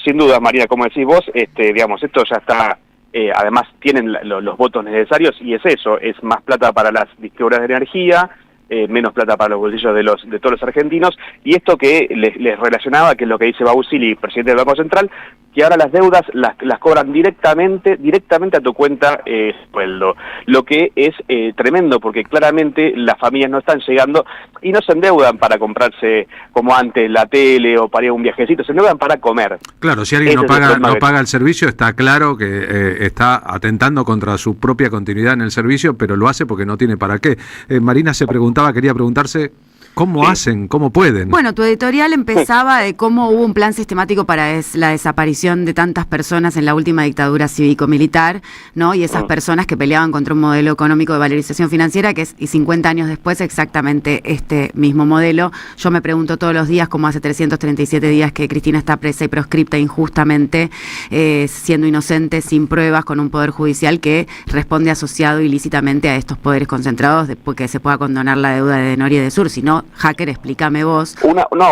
Sin duda, María, como decís vos, digamos, esto ya está, además tienen los votos necesarios, y es eso, es más plata para las distribuidoras de energía, menos plata para los bolsillos de todos los argentinos, y esto que les relacionaba, que es lo que dice Bausili, presidente del Banco Central, que ahora las deudas las cobran directamente a tu cuenta sueldo, lo que es tremendo, porque claramente las familias no están llegando y no se endeudan para comprarse como antes la tele o para ir a un viajecito, se endeudan para comer.
Claro, si alguien no paga el servicio, está claro que está atentando contra su propia continuidad en el servicio, pero lo hace porque no tiene para qué. Marina quería preguntarse ¿cómo hacen? ¿Cómo pueden?
Bueno, tu editorial empezaba de cómo hubo un plan sistemático para la desaparición de tantas personas en la última dictadura cívico-militar, ¿no? Y esas personas que peleaban contra un modelo económico de valorización financiera, que es, y 50 años después, exactamente este mismo modelo. Yo me pregunto todos los días cómo hace 337 días que Cristina está presa y proscripta injustamente, siendo inocente, sin pruebas, con un poder judicial que responde asociado ilícitamente a estos poderes concentrados, después que se pueda condonar la deuda de Edenor y Edesur. Si no, Hacker, explícame vos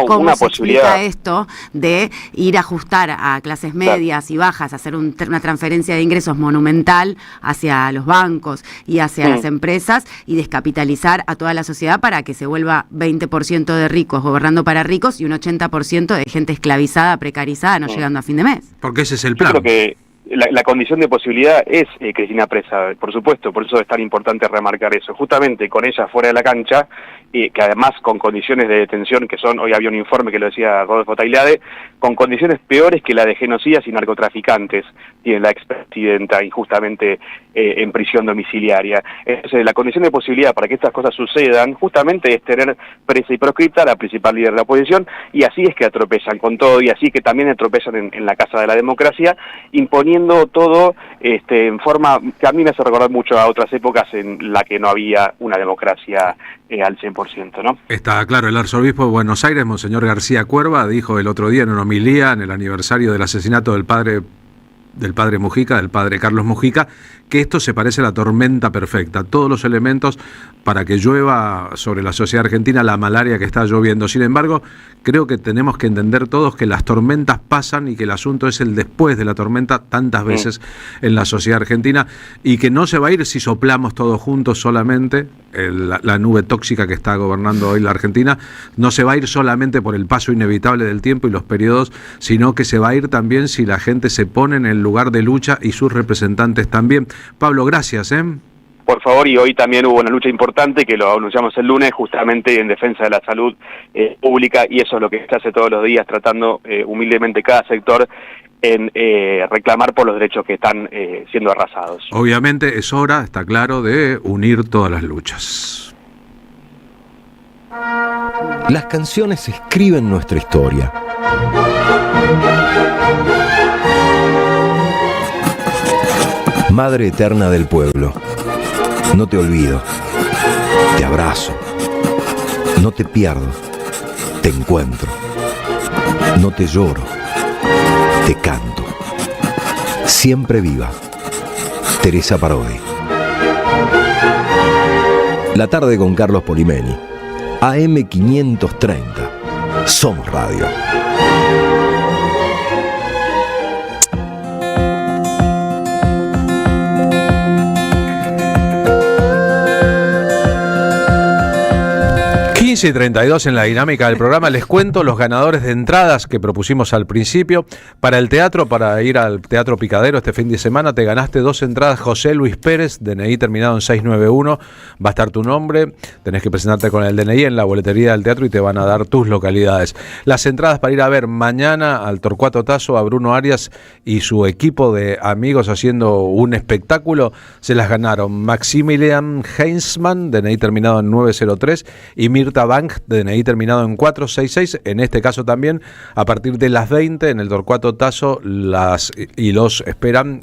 cómo se explica esto de ir a ajustar a clases medias y bajas, hacer una transferencia de ingresos monumental hacia los bancos y hacia las empresas, y descapitalizar a toda la sociedad para que se vuelva 20% de ricos gobernando para ricos y un 80% de gente esclavizada, precarizada, no llegando a fin de mes.
Porque ese es el plan.
Yo creo que la condición de posibilidad es Cristina presa, por supuesto, por eso es tan importante remarcar eso. Justamente con ella fuera de la cancha, que además con condiciones de detención que son, hoy había un informe que lo decía Rodolfo Tailade, con condiciones peores que la de genocidas y narcotraficantes, tiene la expresidenta injustamente en prisión domiciliaria. Entonces, la condición de posibilidad para que estas cosas sucedan justamente es tener presa y proscripta a la principal líder de la oposición, y así es que atropellan con todo, y así que también atropellan en la Casa de la Democracia, imponiendo todo en forma que a mí me hace recordar mucho a otras épocas en la que no había una democracia al 100%, ¿no?
Está claro, el arzobispo de Buenos Aires, Monseñor García Cuerva, dijo el otro día en una homilía en el aniversario del asesinato del padre Mujica, del padre Carlos Mujica, que esto se parece a la tormenta perfecta, todos los elementos para que llueva sobre la sociedad argentina la malaria que está lloviendo. Sin embargo, creo que tenemos que entender todos que las tormentas pasan y que el asunto es el después de la tormenta tantas veces en la sociedad argentina, y que no se va a ir si soplamos todos juntos solamente. La nube tóxica que está gobernando hoy la Argentina no se va a ir solamente por el paso inevitable del tiempo y los periodos, sino que se va a ir también si la gente se pone en el lugar de lucha y sus representantes también. Pablo, gracias.
Por favor, y hoy también hubo una lucha importante que lo anunciamos el lunes, justamente en defensa de la salud pública, y eso es lo que se hace todos los días, tratando humildemente cada sector en reclamar por los derechos que están siendo arrasados.
Obviamente es hora, está claro, de unir todas las luchas.
Las canciones escriben nuestra historia. Madre eterna del pueblo, no te olvido, te abrazo, no te pierdo, te encuentro, no te lloro, te canto. Siempre viva, Teresa Parodi. La tarde con Carlos Polimeni, AM 530, Somos Radio.
Y 32 en la dinámica del programa. Les cuento los ganadores de entradas que propusimos al principio. Para el teatro, para ir al Teatro Picadero este fin de semana, te ganaste 2 entradas. José Luis Pérez, DNI terminado en 691. Va a estar tu nombre. Tenés que presentarte con el DNI en la boletería del teatro y te van a dar tus localidades. Las entradas para ir a ver mañana al Torcuato Tasso, a Bruno Arias y su equipo de amigos haciendo un espectáculo, se las ganaron Maximilian Heinzmann, DNI terminado en 903, y Mirta Bank, DNI terminado en 466. En este caso también, a partir de las 20 en el Torcuato Tasso, los esperan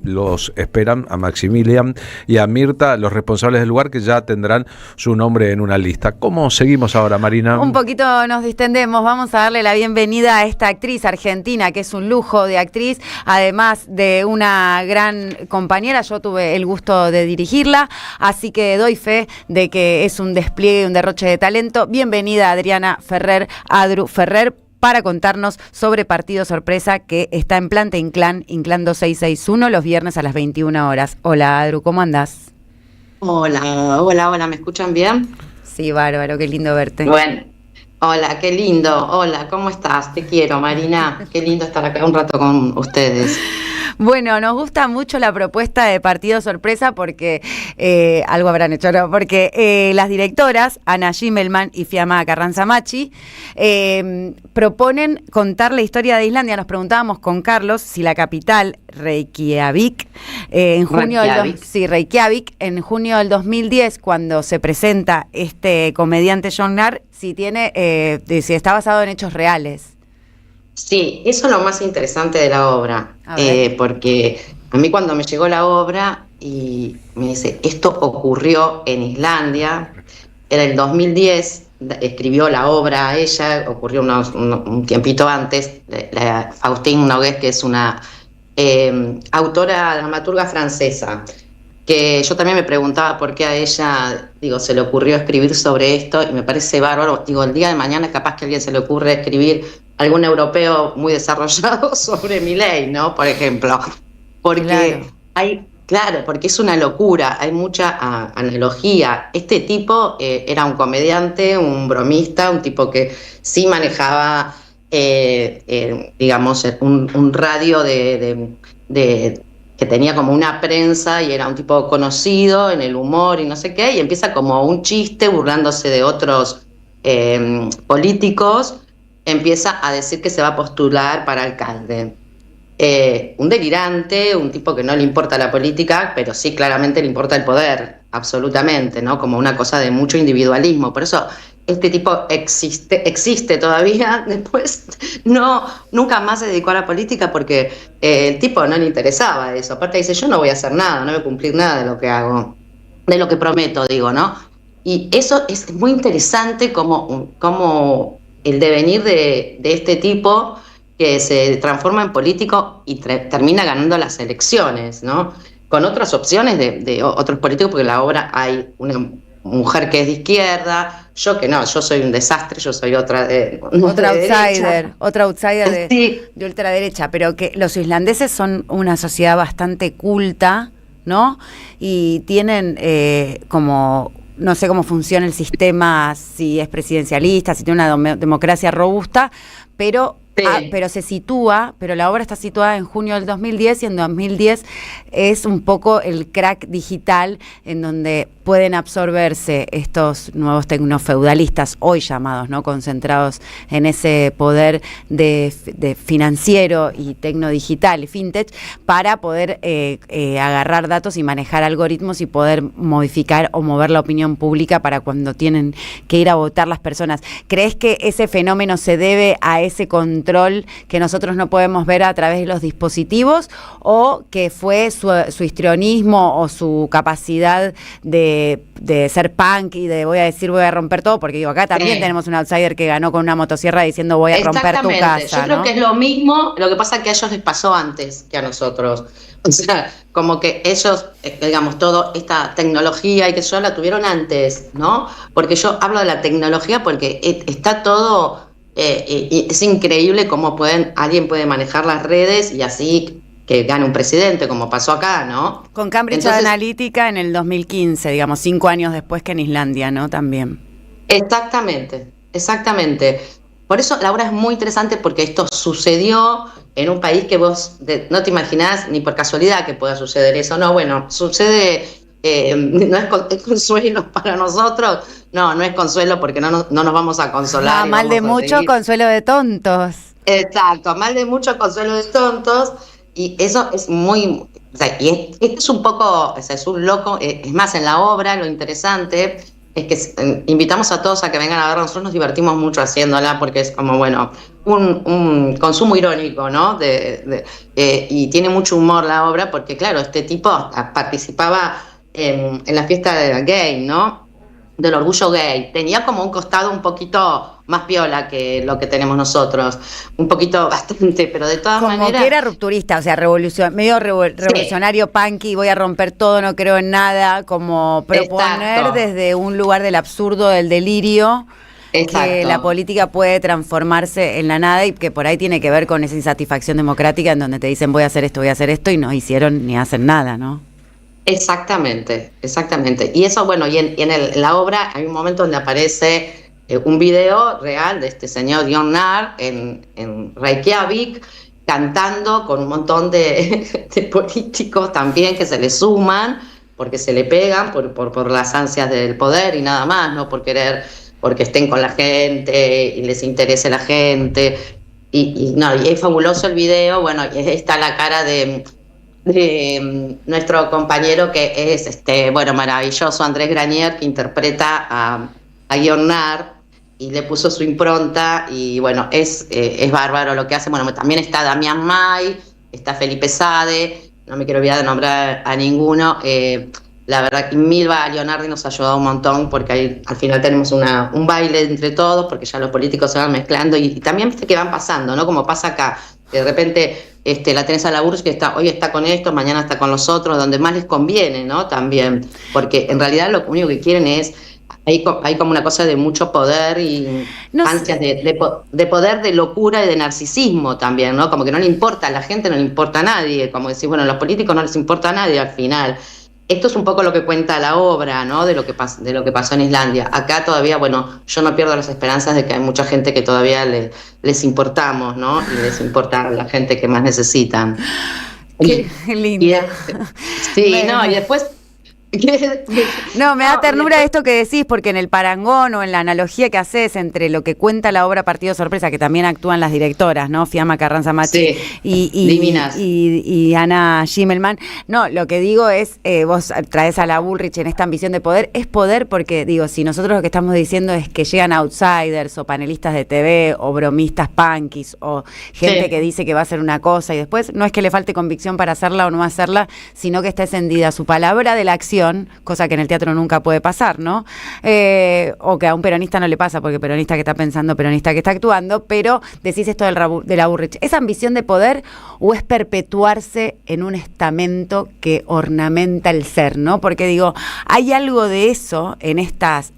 a Maximilian y a Mirta, los responsables del lugar, que ya tendrán su nombre en una lista. ¿Cómo seguimos ahora, Marina?
Un poquito nos distendemos. Vamos a darle la bienvenida a esta actriz argentina, que es un lujo de actriz, además de una gran compañera. Yo tuve el gusto de dirigirla, así que doy fe de que es un despliegue, un derroche de talento. Bienvenida Adriana Ferrer, Adru Ferrer, para contarnos sobre Partido Sorpresa, que está en Planta Inclán 2661, los viernes a las 21 horas. Hola Adru, ¿cómo andás?
Hola, ¿me escuchan bien?
Sí, bárbaro, qué lindo verte.
Bueno, hola, qué lindo, hola, ¿cómo estás? Te quiero, Marina, qué lindo estar acá un rato con ustedes.
Bueno, nos gusta mucho la propuesta de Partido Sorpresa porque algo habrán hecho, ¿no? Porque las directoras, Ana Gimelman y Fiamma Carranza-Machi, proponen contar la historia de Islandia. Nos preguntábamos con Carlos si la capital, Reykjavik, en junio Reykjavik, en junio del 2010, cuando se presenta este comediante John Gnarr, si está basado en hechos reales.
Sí, eso es lo más interesante de la obra, porque a mí cuando me llegó la obra y me dice, esto ocurrió en Islandia, era el 2010, escribió la obra ella, ocurrió un tiempito antes, Faustine Nogués, que es una autora, dramaturga francesa, que yo también me preguntaba por qué a ella, se le ocurrió escribir sobre esto, y me parece bárbaro. El día de mañana capaz que a alguien se le ocurre escribir algún europeo muy desarrollado sobre Milei, ¿no? Por ejemplo. Porque porque es una locura, hay mucha analogía. Este tipo era un comediante, un bromista, un tipo que sí manejaba, un radio que tenía como una prensa y era un tipo conocido en el humor y no sé qué, y empieza como un chiste burlándose de otros políticos, empieza a decir que se va a postular para alcalde. Un delirante, un tipo que no le importa la política, pero sí claramente le importa el poder, absolutamente, ¿no? Como una cosa de mucho individualismo. Por eso este tipo existe todavía. Después nunca más se dedicó a la política porque el tipo no le interesaba eso. Aparte dice, yo no voy a hacer nada, no voy a cumplir nada de lo que hago, de lo que prometo, ¿no? Y eso es muy interesante como el devenir de este tipo que se transforma en político y termina ganando las elecciones, ¿no? Con otras opciones de otros políticos, porque en la obra hay una mujer que es de izquierda, yo que no, yo soy un desastre, yo soy otra
outsider de ultraderecha, pero que los islandeses son una sociedad bastante culta, ¿no? Y tienen como... No sé cómo funciona el sistema, si es presidencialista, si tiene una democracia robusta, pero se sitúa, pero la obra está situada en junio del 2010 y en 2010 es un poco el crack digital en donde pueden absorberse estos nuevos tecnofeudalistas, hoy llamados, ¿no? Concentrados en ese poder de financiero y tecnodigital y fintech, para poder agarrar datos y manejar algoritmos y poder modificar o mover la opinión pública para cuando tienen que ir a votar las personas. ¿Crees que ese fenómeno se debe a ese contexto control que nosotros no podemos ver a través de los dispositivos, o que fue su histrionismo o su capacidad de ser punk y de voy a romper todo, porque digo, acá también tenemos un outsider que ganó con una motosierra diciendo voy a romper tu casa.
Yo creo que es lo mismo, lo que pasa es que a ellos les pasó antes que a nosotros. O sea, como que ellos, digamos, toda esta tecnología y que eso la tuvieron antes, ¿no? Porque yo hablo de la tecnología porque está todo, es increíble cómo alguien puede manejar las redes y así que gane un presidente, como pasó acá, ¿no?
Con Cambridge Analytica en el 2015, digamos, 5 años después que en Islandia, ¿no? También.
Exactamente. Por eso la obra es muy interesante, porque esto sucedió en un país que vos no te imaginás ni por casualidad que pueda suceder eso. No, bueno, sucede, no es consuelo para nosotros, no es consuelo porque no nos vamos a consolar.
No, mal de mucho, consuelo de tontos.
Exacto, mal de mucho, consuelo de tontos, y eso es muy... O sea, y este es un poco, o sea, es un loco, es más, en la obra lo interesante es que invitamos a todos a que vengan a verla. Nosotros nos divertimos mucho haciéndola porque es como, bueno, un consumo irónico, ¿no? Y tiene mucho humor la obra porque, claro, este tipo participaba en la fiesta gay, ¿no? Del orgullo gay. Tenía como un costado un poquito más piola que lo que tenemos nosotros. Un poquito, bastante, pero de todas maneras...
Como que era rupturista, o sea, medio revolucionario, punky, voy a romper todo, no creo en nada, como proponer desde un lugar del absurdo, del delirio, que la política puede transformarse en la nada y que por ahí tiene que ver con esa insatisfacción democrática en donde te dicen voy a hacer esto y no hicieron ni hacen nada, ¿no?
Exactamente. Y eso, bueno, y en la obra hay un momento donde aparece un video real de este señor Jon Gnarr en Reykjavik, cantando con un montón de políticos también que se le suman, porque se le pegan por las ansias del poder y nada más, no por querer, porque estén con la gente y les interese la gente. Y es fabuloso el video. Bueno, y está la cara de nuestro compañero que es maravilloso, Andrés Granier, que interpreta a Jon Gnarr y le puso su impronta, y bueno, es bárbaro lo que hace. Bueno, también está Damián May, está Felipe Sade, no me quiero olvidar de nombrar a ninguno. La verdad que Milva Leonardi nos ha ayudado un montón, porque ahí, al final tenemos un baile entre todos, porque ya los políticos se van mezclando y también viste que van pasando, ¿no? Como pasa acá, que de repente la tenés a la Burch, que hoy está con estos, mañana está con los otros, donde más les conviene, ¿no? También, porque en realidad lo único que quieren es, hay como una cosa de mucho poder y ansias de poder, de locura y de narcisismo también, ¿no? Como que no le importa a la gente, no le importa a nadie, como decir, bueno, a los políticos no les importa a nadie al final. Esto es un poco lo que cuenta la obra, ¿no? De lo que pasó en Islandia. Acá todavía, bueno, yo no pierdo las esperanzas de que hay mucha gente que todavía les importamos, ¿no? Y les importa a la gente que más necesitan.
Qué lindo.
Y después...
No, me da ternura esto que decís, porque en el parangón o en la analogía que haces entre lo que cuenta la obra Partido Sorpresa, que también actúan las directoras, ¿no? Fiamma Carranza Machi y Ana Schimmelman. No, lo que digo es, vos traes a la Bullrich en esta ambición de poder, es poder porque, digo, si nosotros lo que estamos diciendo es que llegan outsiders o panelistas de TV o bromistas punkis o gente que dice que va a hacer una cosa y después no es que le falte convicción para hacerla o no hacerla, sino que está encendida su palabra de la acción, cosa que en el teatro nunca puede pasar, ¿no? O que a un peronista no le pasa, porque peronista que está pensando, peronista que está actuando, pero decís esto de la Bullrich. ¿Es ambición de poder o es perpetuarse en un estamento que ornamenta el ser, ¿no? Porque digo, hay algo de eso en estas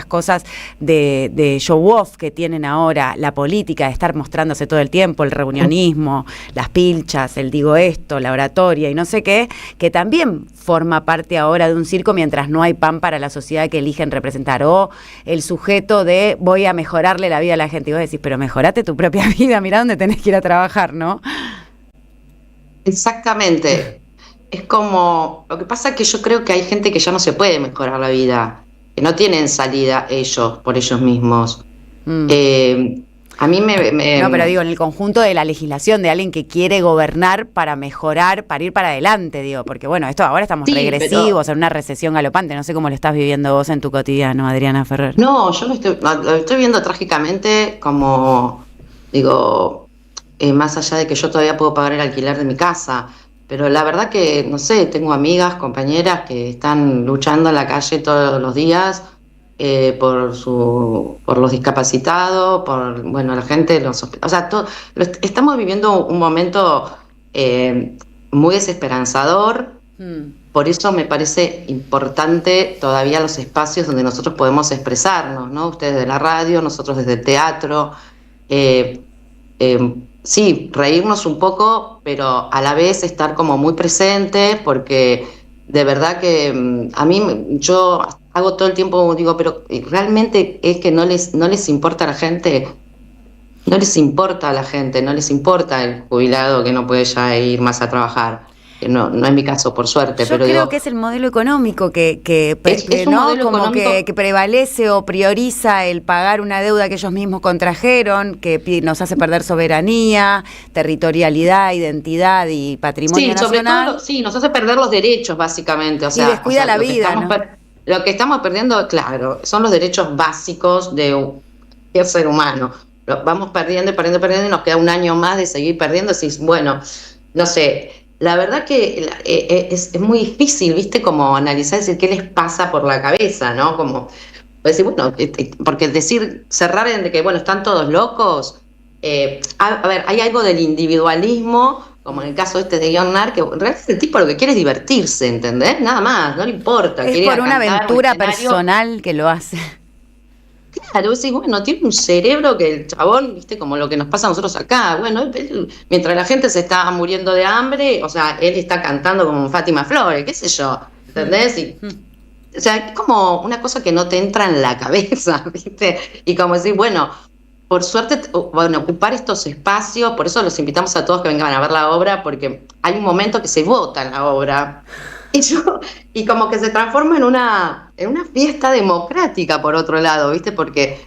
cosas de show off que tienen ahora, la política, de estar mostrándose todo el tiempo, el reunionismo, las pilchas, el digo esto, la oratoria y no sé qué, que también forma parte ahora de un circo mientras no hay pan para la sociedad que eligen representar, o el sujeto de voy a mejorarle la vida a la gente, y vos decís, pero mejorate tu propia vida, mirá dónde tenés que ir a trabajar, ¿no?
Exactamente. Es como, lo que pasa es que yo creo que hay gente que ya no se puede mejorar la vida, que no tienen salida ellos, por ellos mismos. A mí
No, pero digo, en el conjunto de la legislación de alguien que quiere gobernar para mejorar, para ir para adelante, digo, porque bueno, esto ahora estamos regresivos, en una recesión galopante, no sé cómo lo estás viviendo vos en tu cotidiano, Adriana Ferrer.
No, yo lo estoy viendo trágicamente como Digo, más allá de que yo todavía puedo pagar el alquiler de mi casa, pero la verdad que, no sé, tengo amigas, compañeras que están luchando en la calle todos los días por los discapacitados, por, bueno, la gente, o sea, estamos viviendo un momento muy desesperanzador. Por eso me parece importante todavía los espacios donde nosotros podemos expresarnos, ¿no? Ustedes de la radio, nosotros desde el teatro. Sí, reírnos un poco, pero a la vez estar como muy presente, porque de verdad que a mí, yo hago todo el tiempo, digo, pero realmente es que no les importa a la gente, no les importa a la gente, no les importa el jubilado que no puede ya ir más a trabajar. No es mi caso, por suerte.
Yo
pero
creo
digo,
que es el modelo económico que
un
¿no?
modelo
como
económico
que prevalece o prioriza el pagar una deuda que ellos mismos contrajeron, que nos hace perder soberanía, territorialidad, identidad y patrimonio nacional.
Sobre todo, nos hace perder los derechos, básicamente. O sea,
y descuida la vida, ¿no?
Lo que estamos perdiendo, claro, son los derechos básicos de cualquier ser humano. Lo vamos perdiendo y nos queda un año más de seguir perdiendo. Decís, bueno, no sé. La verdad que es muy difícil, ¿viste? Como analizar, decir qué les pasa por la cabeza, ¿no? Como decir, bueno, porque cerrar en de que, bueno, están todos locos. A ver, hay algo del individualismo, como en el caso de Guionar, que realmente el tipo lo que quiere es divertirse, ¿entendés? Nada más, no le importa.
Es por una aventura personal que lo hace.
Claro, decís, bueno, tiene un cerebro que el chabón, viste, como lo que nos pasa a nosotros acá. Bueno, mientras la gente se está muriendo de hambre, o sea, él está cantando como Fátima Flores, qué sé yo, ¿entendés? O sea, es como una cosa que no te entra en la cabeza, viste, y como decir, bueno, por suerte, bueno, ocupar estos espacios, por eso los invitamos a todos que vengan a ver la obra, porque hay un momento que se vota en la obra. Y como que se transforma en una fiesta democrática, por otro lado, ¿viste? Porque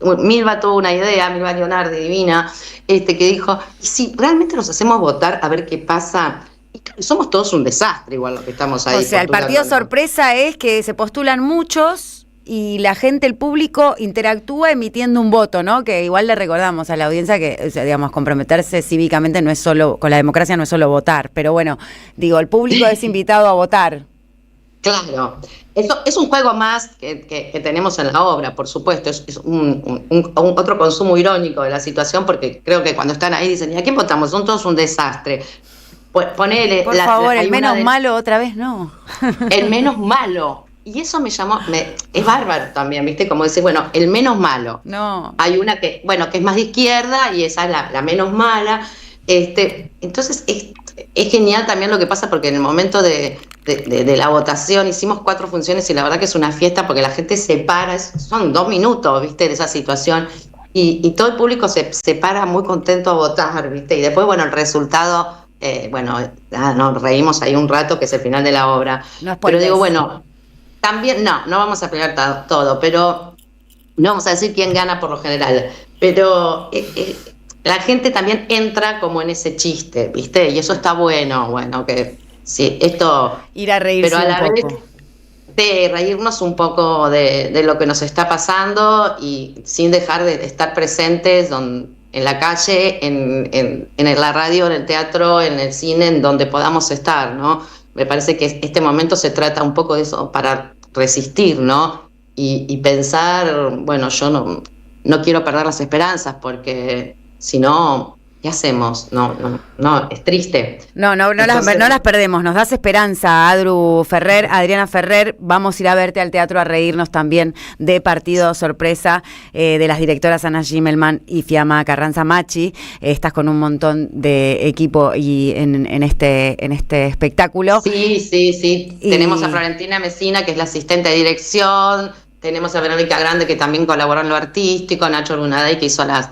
Milva tuvo una idea, Milva Leonardi, divina, que dijo, ¿y si realmente nos hacemos votar a ver qué pasa? Y somos todos un desastre, igual los que estamos ahí.
O sea, el partido sorpresa es que se postulan muchos y la gente, el público, interactúa emitiendo un voto, ¿no? Que igual le recordamos a la audiencia que, o sea, digamos, comprometerse cívicamente no es solo, con la democracia no es solo votar, pero bueno, digo, el público es invitado a votar.
Claro, eso es un juego más que tenemos en la obra, por supuesto, es un otro consumo irónico de la situación, porque creo que cuando están ahí dicen, ¿y a quién votamos? Son todos un desastre. Ponele,
por favor, el menos malo otra vez no.
El menos malo. Y eso me llamó, es bárbaro también, ¿viste? Como decir, bueno, el menos malo.
No.
Hay una que, bueno, que es más de izquierda y esa es la menos mala. Entonces, es genial también lo que pasa, porque en el momento de la votación hicimos 4 funciones y la verdad que es una fiesta porque la gente se para, son 2 minutos, ¿viste? De esa situación. Y todo el público se para muy contento a votar, ¿viste? Y después, bueno, el resultado, nos reímos ahí un rato, que es el final de la obra.
No,
pero digo, bueno... También, no vamos a pelear todo, pero no vamos a decir quién gana por lo general, pero la gente también entra como en ese chiste, ¿viste? Y eso está bueno, que sí, esto...
Ir a reírse
pero a la
un
vez
poco.
de reírnos un poco de lo que nos está pasando y sin dejar de estar presentes en la calle, en la radio, en el teatro, en el cine, en donde podamos estar, ¿no? Me parece que este momento se trata un poco de eso, para resistir, ¿no? Y pensar, bueno, yo no quiero perder las esperanzas, porque si no, ¿qué hacemos? No, es triste.
No las perdemos, nos das esperanza, Adriana Ferrer, vamos a ir a verte al teatro a reírnos también de Partido Sorpresa, de las directoras Ana Gimelman y Fiamma Carranza Machi. Estás con un montón de equipo y en este espectáculo.
Sí. Tenemos a Florentina Messina, que es la asistente de dirección, tenemos a Verónica Grande, que también colaboró en lo artístico, Nacho Lunaday, que hizo las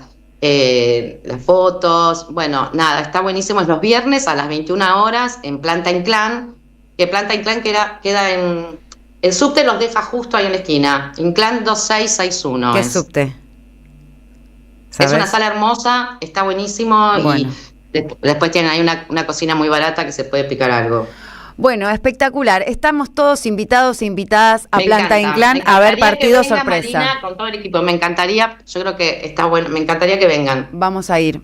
fotos. Bueno, nada, está buenísimo. Es los viernes a las 21 horas en Planta Inclán, que Planta Inclán queda en... El subte los deja justo ahí en la esquina, Inclán 2661.
¿Qué subte? ¿Sabes?
Es una sala hermosa, está buenísimo. Bueno. Y después tienen ahí una cocina muy barata que se puede picar algo.
Bueno, espectacular. Estamos todos invitados e invitadas a
Me
Planta
encanta.
Inclán
Me
a ver
encantaría
partido
que venga
sorpresa.
Marina con todo el equipo, me encantaría, yo creo que está bueno, me encantaría que vengan.
Vamos a ir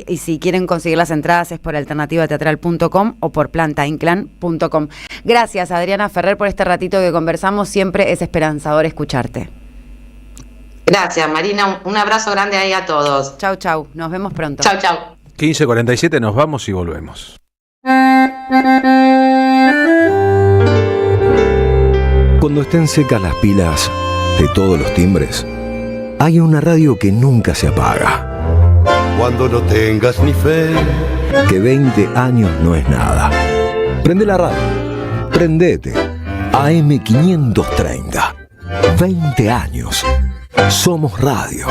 y si quieren conseguir las entradas es por alternativateatral.com o por plantainclán.com. Gracias, Adriana Ferrer, por este ratito que conversamos. Siempre es esperanzador escucharte.
Gracias, Marina, un abrazo grande ahí a todos.
Chau, chau, nos vemos pronto.
Chau, chau.
15:47, nos vamos y volvemos.
Cuando estén secas las pilas de todos los timbres, hay una radio que nunca se apaga.
Cuando no tengas ni fe,
que 20 años no es nada. Prende la radio. Prendete. AM530. 20 años. Somos radio.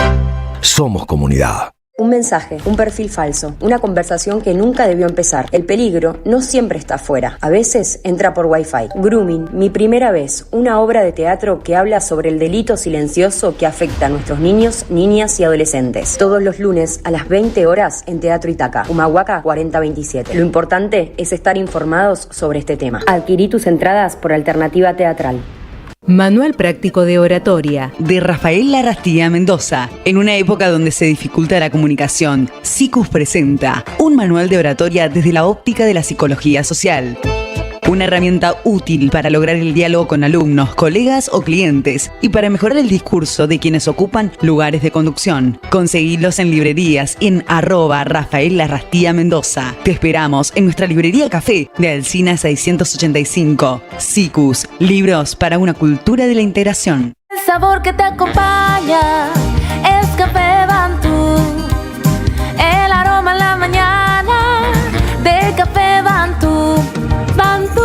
Somos comunidad.
Un mensaje, un perfil falso, una conversación que nunca debió empezar. El peligro no siempre está afuera, a veces entra por Wi-Fi. Grooming, mi primera vez, una obra de teatro que habla sobre el delito silencioso que afecta a nuestros niños, niñas y adolescentes. Todos los lunes a las 20 horas en Teatro Itaca, Humahuaca 4027. Lo importante es estar informados sobre este tema. Adquirí tus entradas por Alternativa Teatral.
Manual práctico de oratoria de Rafael Larrastía Mendoza. En una época donde se dificulta la comunicación, SICUS presenta un manual de oratoria desde la óptica de la psicología social. Una herramienta útil para lograr el diálogo con alumnos, colegas o clientes y para mejorar el discurso de quienes ocupan lugares de conducción. Conseguilos en librerías en @Rafael Larrastía Mendoza. Te esperamos en nuestra librería Café de Alsina 685. SICUS, libros para una cultura de la integración.
El sabor que te acompaña es Café Bantú. El aroma en la mañana de Café Bantú. Bantú.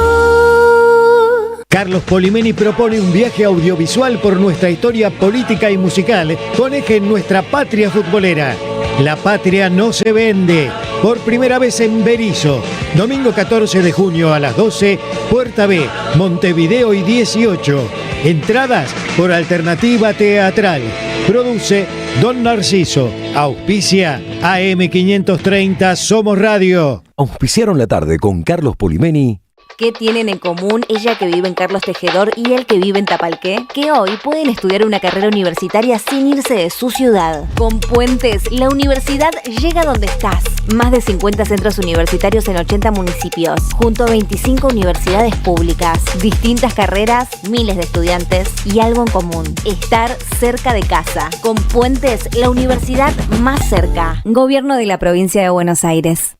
Carlos Polimeni propone un viaje audiovisual por nuestra historia política y musical con eje en nuestra patria futbolera. La patria no se vende. Por primera vez en Berisso. Domingo 14 de junio a las 12, Puerta B, Montevideo y 18. Entradas por Alternativa Teatral. Produce Don Narciso. Auspicia AM530 Somos Radio.
Auspiciaron la tarde con Carlos Polimeni.
¿Qué tienen en común ella que vive en Carlos Tejedor y él que vive en Tapalqué? Que hoy pueden estudiar una carrera universitaria sin irse de su ciudad. Con Puentes, la universidad llega donde estás. Más de 50 centros universitarios en 80 municipios, junto a 25 universidades públicas. Distintas carreras, miles de estudiantes y algo en común: estar cerca de casa. Con Puentes, la universidad más cerca. Gobierno de la Provincia de Buenos Aires.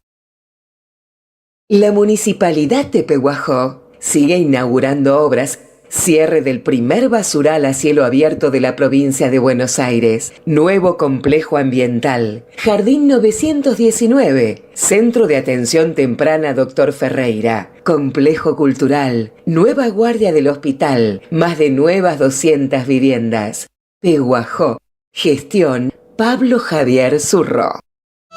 La Municipalidad de Pehuajó sigue inaugurando obras. Cierre del primer basural a cielo abierto de la provincia de Buenos Aires. Nuevo complejo ambiental. Jardín 919. Centro de Atención Temprana Dr. Ferreira. Complejo cultural. Nueva guardia del hospital. Más de nuevas 200 viviendas. Pehuajó. Gestión Pablo Javier Zurro.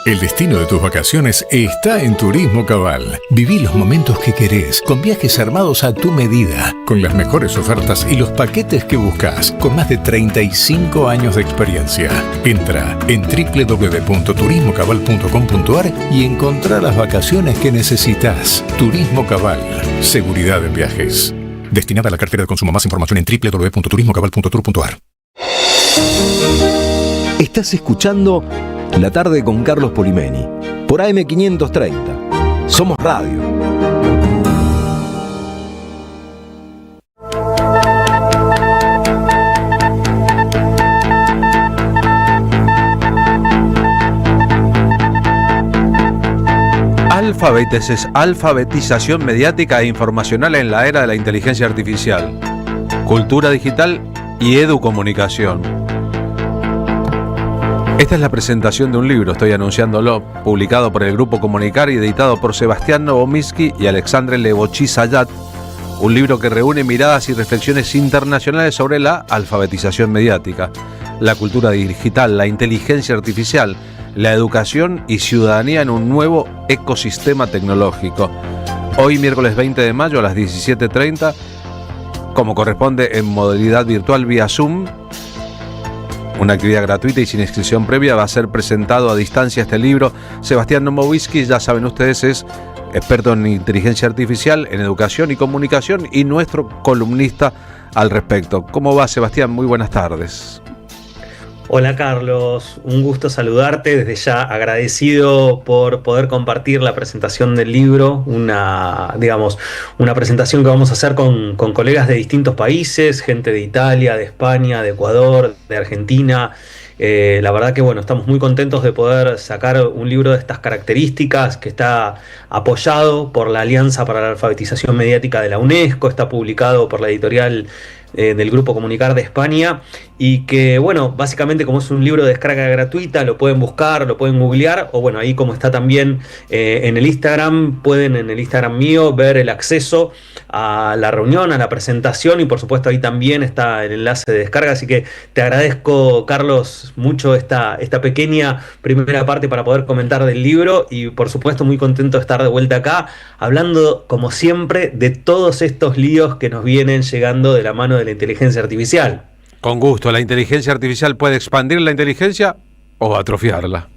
El destino de tus vacaciones está en Turismo Cabal. Viví los momentos que querés, con viajes armados a tu medida, con las mejores ofertas y los paquetes que buscas, con más de 35 años de experiencia. Entra en www.turismocabal.com.ar y encontrá las vacaciones que necesitas. Turismo Cabal, seguridad en viajes. Destinada a la cartera de consumo. Más información en www.turismocabal.tour.ar.
Estás escuchando La tarde con Carlos Polimeni por AM530. Somos Radio.
Alfabetización mediática e informacional en la era de la inteligencia artificial. Cultura digital y educomunicación. Esta es la presentación de un libro, estoy anunciándolo, publicado por el Grupo Comunicar y editado por Sebastián Novomirsky y Alexandre Levochí-Sayat, un libro que reúne miradas y reflexiones internacionales sobre la alfabetización mediática, la cultura digital, la inteligencia artificial, la educación y ciudadanía en un nuevo ecosistema tecnológico. Hoy, miércoles 20 de mayo a las 17:30, como corresponde en modalidad virtual vía Zoom, una actividad gratuita y sin inscripción previa, va a ser presentado a distancia este libro. Sebastián Novomirsky, ya saben ustedes, es experto en inteligencia artificial, en educación y comunicación, y nuestro columnista al respecto. ¿Cómo va, Sebastián? Muy buenas tardes.
Hola Carlos, un gusto saludarte, desde ya agradecido por poder compartir la presentación del libro, una presentación que vamos a hacer con colegas de distintos países, gente de Italia, de España, de Ecuador, de Argentina. La verdad que estamos muy contentos de poder sacar un libro de estas características que está apoyado por la Alianza para la Alfabetización Mediática de la UNESCO, está publicado por la editorial del Grupo Comunicar de España, y que básicamente, como es un libro de descarga gratuita, lo pueden buscar, lo pueden googlear, o ahí como está también en el Instagram, pueden en el Instagram mío ver el acceso a la reunión, a la presentación, y por supuesto ahí también está el enlace de descarga. Así que te agradezco, Carlos, mucho esta pequeña primera parte para poder comentar del libro, y por supuesto muy contento de estar de vuelta acá, hablando como siempre de todos estos líos que nos vienen llegando de la mano de la inteligencia artificial.
Con gusto. ¿La inteligencia artificial puede expandir la inteligencia o atrofiarla?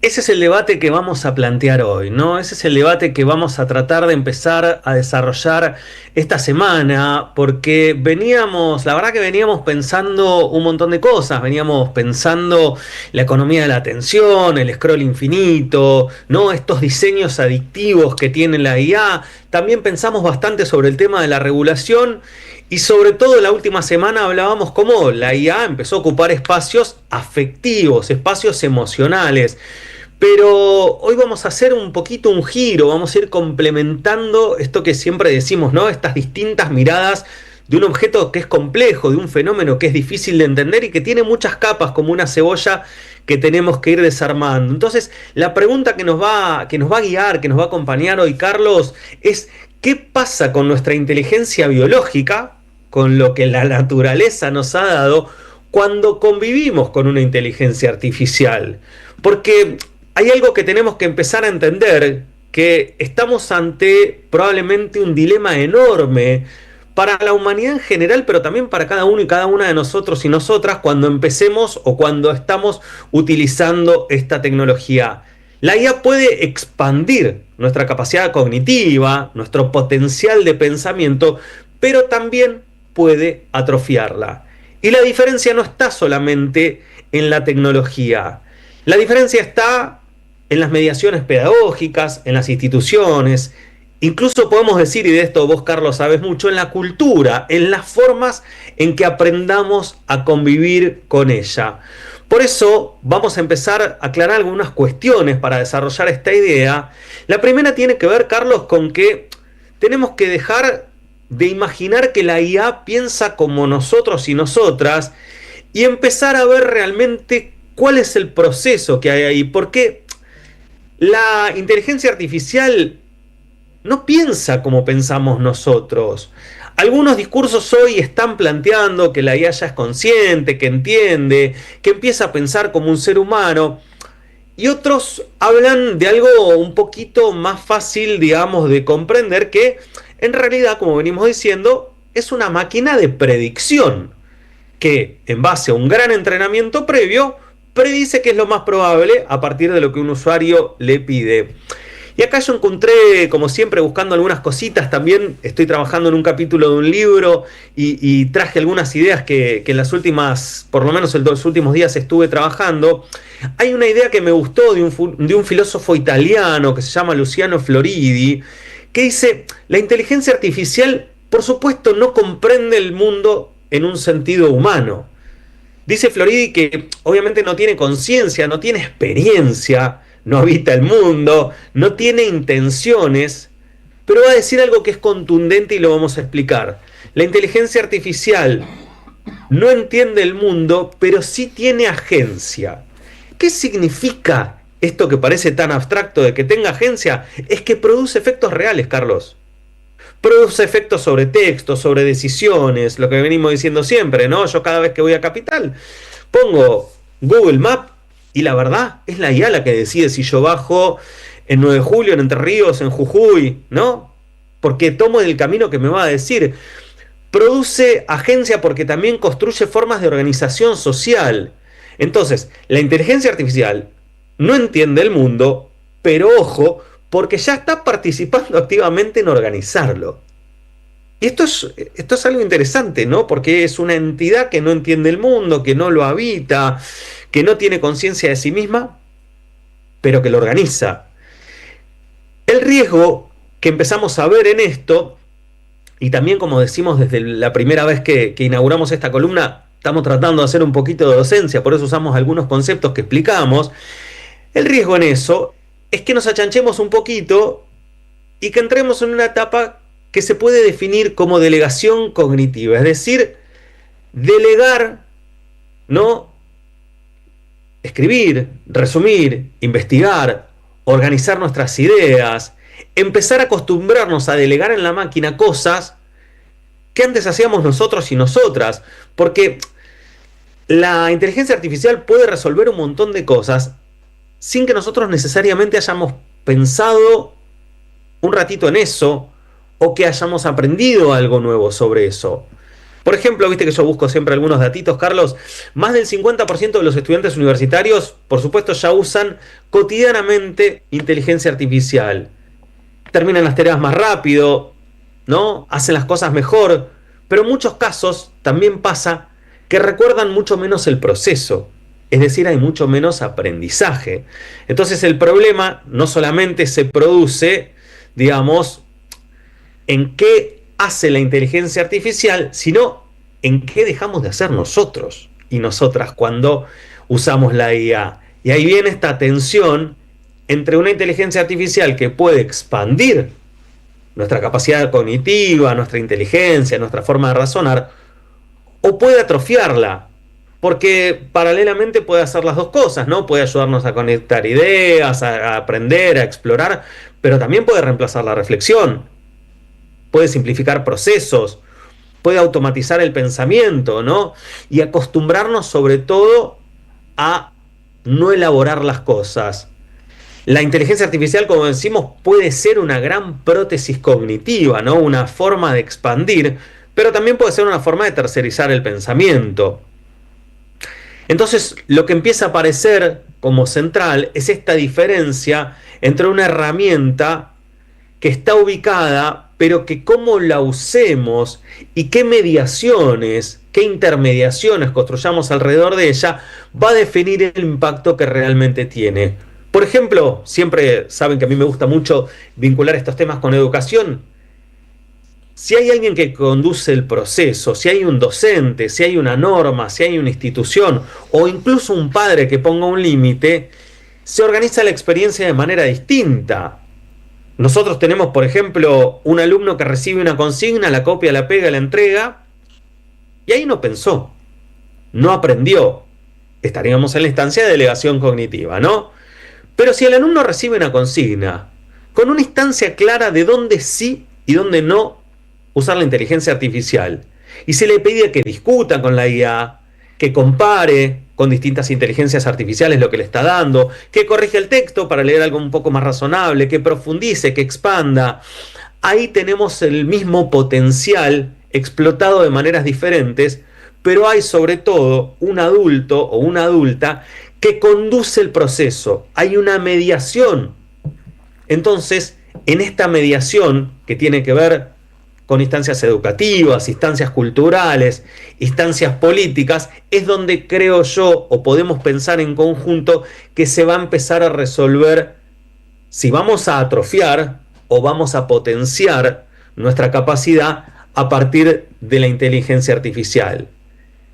Ese es el debate que vamos a plantear hoy, ¿no? Ese es el debate que vamos a tratar de empezar a desarrollar esta semana, porque veníamos pensando un montón de cosas. Veníamos pensando la economía de la atención, el scroll infinito, ¿no? Estos diseños adictivos que tiene la IA. También pensamos bastante sobre el tema de la regulación, y sobre todo la última semana hablábamos cómo la IA empezó a ocupar espacios afectivos, espacios emocionales. Pero hoy vamos a hacer un poquito un giro, vamos a ir complementando esto que siempre decimos, ¿no? Estas distintas miradas de un objeto que es complejo, de un fenómeno que es difícil de entender y que tiene muchas capas, como una cebolla que tenemos que ir desarmando. Entonces, la pregunta que nos va a guiar, que nos va a acompañar hoy, Carlos, es ¿qué pasa con nuestra inteligencia biológica, con lo que la naturaleza nos ha dado, cuando convivimos con una inteligencia artificial? Porque hay algo que tenemos que empezar a entender, que estamos ante probablemente un dilema enorme para la humanidad en general, pero también para cada uno y cada una de nosotros y nosotras cuando empecemos o cuando estamos utilizando esta tecnología. La IA puede expandir nuestra capacidad cognitiva, nuestro potencial de pensamiento, pero también puede atrofiarla. Y la diferencia no está solamente en la tecnología. La diferencia está en las mediaciones pedagógicas, en las instituciones, incluso podemos decir, y de esto vos, Carlos, sabes mucho, en la cultura, en las formas en que aprendamos a convivir con ella. Por eso vamos a empezar a aclarar algunas cuestiones para desarrollar esta idea. La primera tiene que ver, Carlos, con que tenemos que dejar de imaginar que la IA piensa como nosotros y nosotras y empezar a ver realmente cuál es el proceso que hay ahí. Porque la inteligencia artificial no piensa como pensamos nosotros. Algunos discursos hoy están planteando que la IA ya es consciente, que entiende, que empieza a pensar como un ser humano. Y otros hablan de algo un poquito más fácil, digamos, de comprender, que en realidad, como venimos diciendo, es una máquina de predicción que, en base a un gran entrenamiento previo, predice qué es lo más probable a partir de lo que un usuario le pide. Y acá yo encontré, como siempre, buscando algunas cositas. También estoy trabajando en un capítulo de un libro y traje algunas ideas que en las últimas, por lo menos en los últimos días estuve trabajando. Hay una idea que me gustó de un filósofo italiano que se llama Luciano Floridi, que dice: la inteligencia artificial, por supuesto, no comprende el mundo en un sentido humano. Dice Floridi que obviamente no tiene conciencia, no tiene experiencia, no habita el mundo, no tiene intenciones, pero va a decir algo que es contundente y lo vamos a explicar. La inteligencia artificial no entiende el mundo, pero sí tiene agencia. ¿Qué significa esto que parece tan abstracto de que tenga agencia? Es que produce efectos reales, Carlos. Produce efectos sobre textos, sobre decisiones, lo que venimos diciendo siempre, ¿no? Yo cada vez que voy a Capital pongo Google Maps y la verdad es la IA la que decide si yo bajo en 9 de julio, en Entre Ríos, en Jujuy, ¿no? Porque tomo el camino que me va a decir. Produce agencia porque también construye formas de organización social. Entonces, la inteligencia artificial no entiende el mundo, pero ojo, porque ya está participando activamente en organizarlo. Y esto es algo interesante, ¿no? Porque es una entidad que no entiende el mundo, que no lo habita, que no tiene conciencia de sí misma, pero que lo organiza. El riesgo que empezamos a ver en esto, y también como decimos desde la primera vez que inauguramos esta columna, estamos tratando de hacer un poquito de docencia, por eso usamos algunos conceptos que explicamos. El riesgo en eso es que nos achanchemos un poquito y que entremos en una etapa que se puede definir como delegación cognitiva, es decir, delegar, ¿no? Escribir, resumir, investigar, organizar nuestras ideas, empezar a acostumbrarnos a delegar en la máquina cosas que antes hacíamos nosotros y nosotras, porque la inteligencia artificial puede resolver un montón de cosas sin que nosotros necesariamente hayamos pensado un ratito en eso o que hayamos aprendido algo nuevo sobre eso. Por ejemplo, viste que yo busco siempre algunos datitos, Carlos. Más del 50% de los estudiantes universitarios, por supuesto, ya usan cotidianamente inteligencia artificial. Terminan las tareas más rápido, ¿no? Hacen las cosas mejor, pero en muchos casos también pasa que recuerdan mucho menos el proceso. Es decir, hay mucho menos aprendizaje. Entonces el problema no solamente se produce, digamos, en qué hace la inteligencia artificial, sino en qué dejamos de hacer nosotros y nosotras cuando usamos la IA. Y ahí viene esta tensión entre una inteligencia artificial que puede expandir nuestra capacidad cognitiva, nuestra inteligencia, nuestra forma de razonar, o puede atrofiarla, porque paralelamente puede hacer las dos cosas, ¿no? Puede ayudarnos a conectar ideas, a aprender, a explorar, pero también puede reemplazar la reflexión, puede simplificar procesos, puede automatizar el pensamiento, ¿no? Y acostumbrarnos sobre todo a no elaborar las cosas. La inteligencia artificial, como decimos, puede ser una gran prótesis cognitiva, ¿no? Una forma de expandir, pero también puede ser una forma de tercerizar el pensamiento. Entonces, lo que empieza a aparecer como central es esta diferencia entre una herramienta que está ubicada, pero que cómo la usemos y qué mediaciones, qué intermediaciones construyamos alrededor de ella, va a definir el impacto que realmente tiene. Por ejemplo, siempre saben que a mí me gusta mucho vincular estos temas con educación. Si hay alguien que conduce el proceso, si hay un docente, si hay una norma, si hay una institución o incluso un padre que ponga un límite, se organiza la experiencia de manera distinta. Nosotros tenemos, por ejemplo, un alumno que recibe una consigna, la copia, la pega, la entrega, y ahí no pensó, no aprendió. Estaríamos en la instancia de delegación cognitiva, ¿no? Pero si el alumno recibe una consigna, con una instancia clara de dónde sí y dónde no usar la inteligencia artificial, y se le pide que discuta con la IA, que compare con distintas inteligencias artificiales lo que le está dando, que corrija el texto para leer algo un poco más razonable, que profundice, que expanda, ahí tenemos el mismo potencial explotado de maneras diferentes, pero hay sobre todo un adulto o una adulta que conduce el proceso, hay una mediación. Entonces, en esta mediación que tiene que ver con instancias educativas, instancias culturales, instancias políticas, es donde creo yo, o podemos pensar en conjunto, que se va a empezar a resolver si vamos a atrofiar o vamos a potenciar nuestra capacidad a partir de la inteligencia artificial.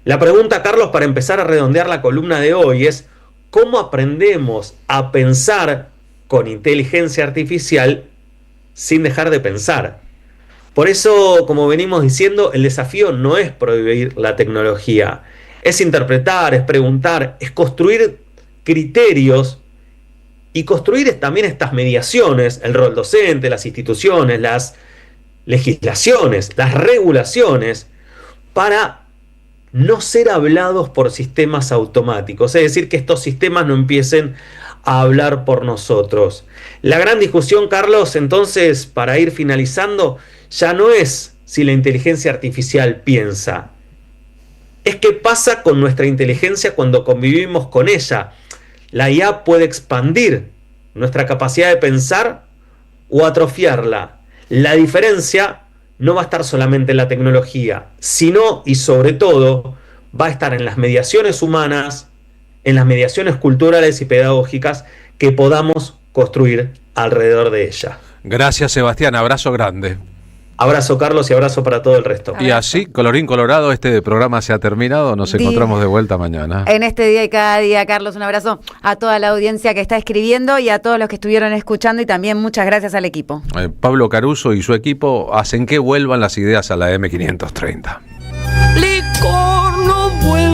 La pregunta, Carlos, para empezar a redondear la columna de hoy es: ¿cómo aprendemos a pensar con inteligencia artificial sin dejar de pensar? Por eso, como venimos diciendo, el desafío no es prohibir la tecnología, es interpretar, es preguntar, es construir criterios y construir también estas mediaciones, el rol docente, las instituciones, las legislaciones, las regulaciones, para no ser hablados por sistemas automáticos, es decir, que estos sistemas no empiecen a hablar por nosotros. La gran discusión, Carlos, entonces, para ir finalizando, ya no es si la inteligencia artificial piensa, es qué pasa con nuestra inteligencia cuando convivimos con ella. La IA puede expandir nuestra capacidad de pensar o atrofiarla. La diferencia no va a estar solamente en la tecnología, sino y sobre todo va a estar en las mediaciones humanas, en las mediaciones culturales y pedagógicas que podamos construir alrededor de ella.
Gracias, Sebastián. Abrazo grande.
Abrazo, Carlos, y abrazo para todo el resto.
Y así, colorín colorado, este programa se ha terminado. Nos encontramos de vuelta mañana.
En este día y cada día, Carlos, un abrazo a toda la audiencia que está escribiendo y a todos los que estuvieron escuchando, y también muchas gracias al equipo.
Pablo Caruso y su equipo hacen que vuelvan las ideas a la M530.
Licor no vuelve.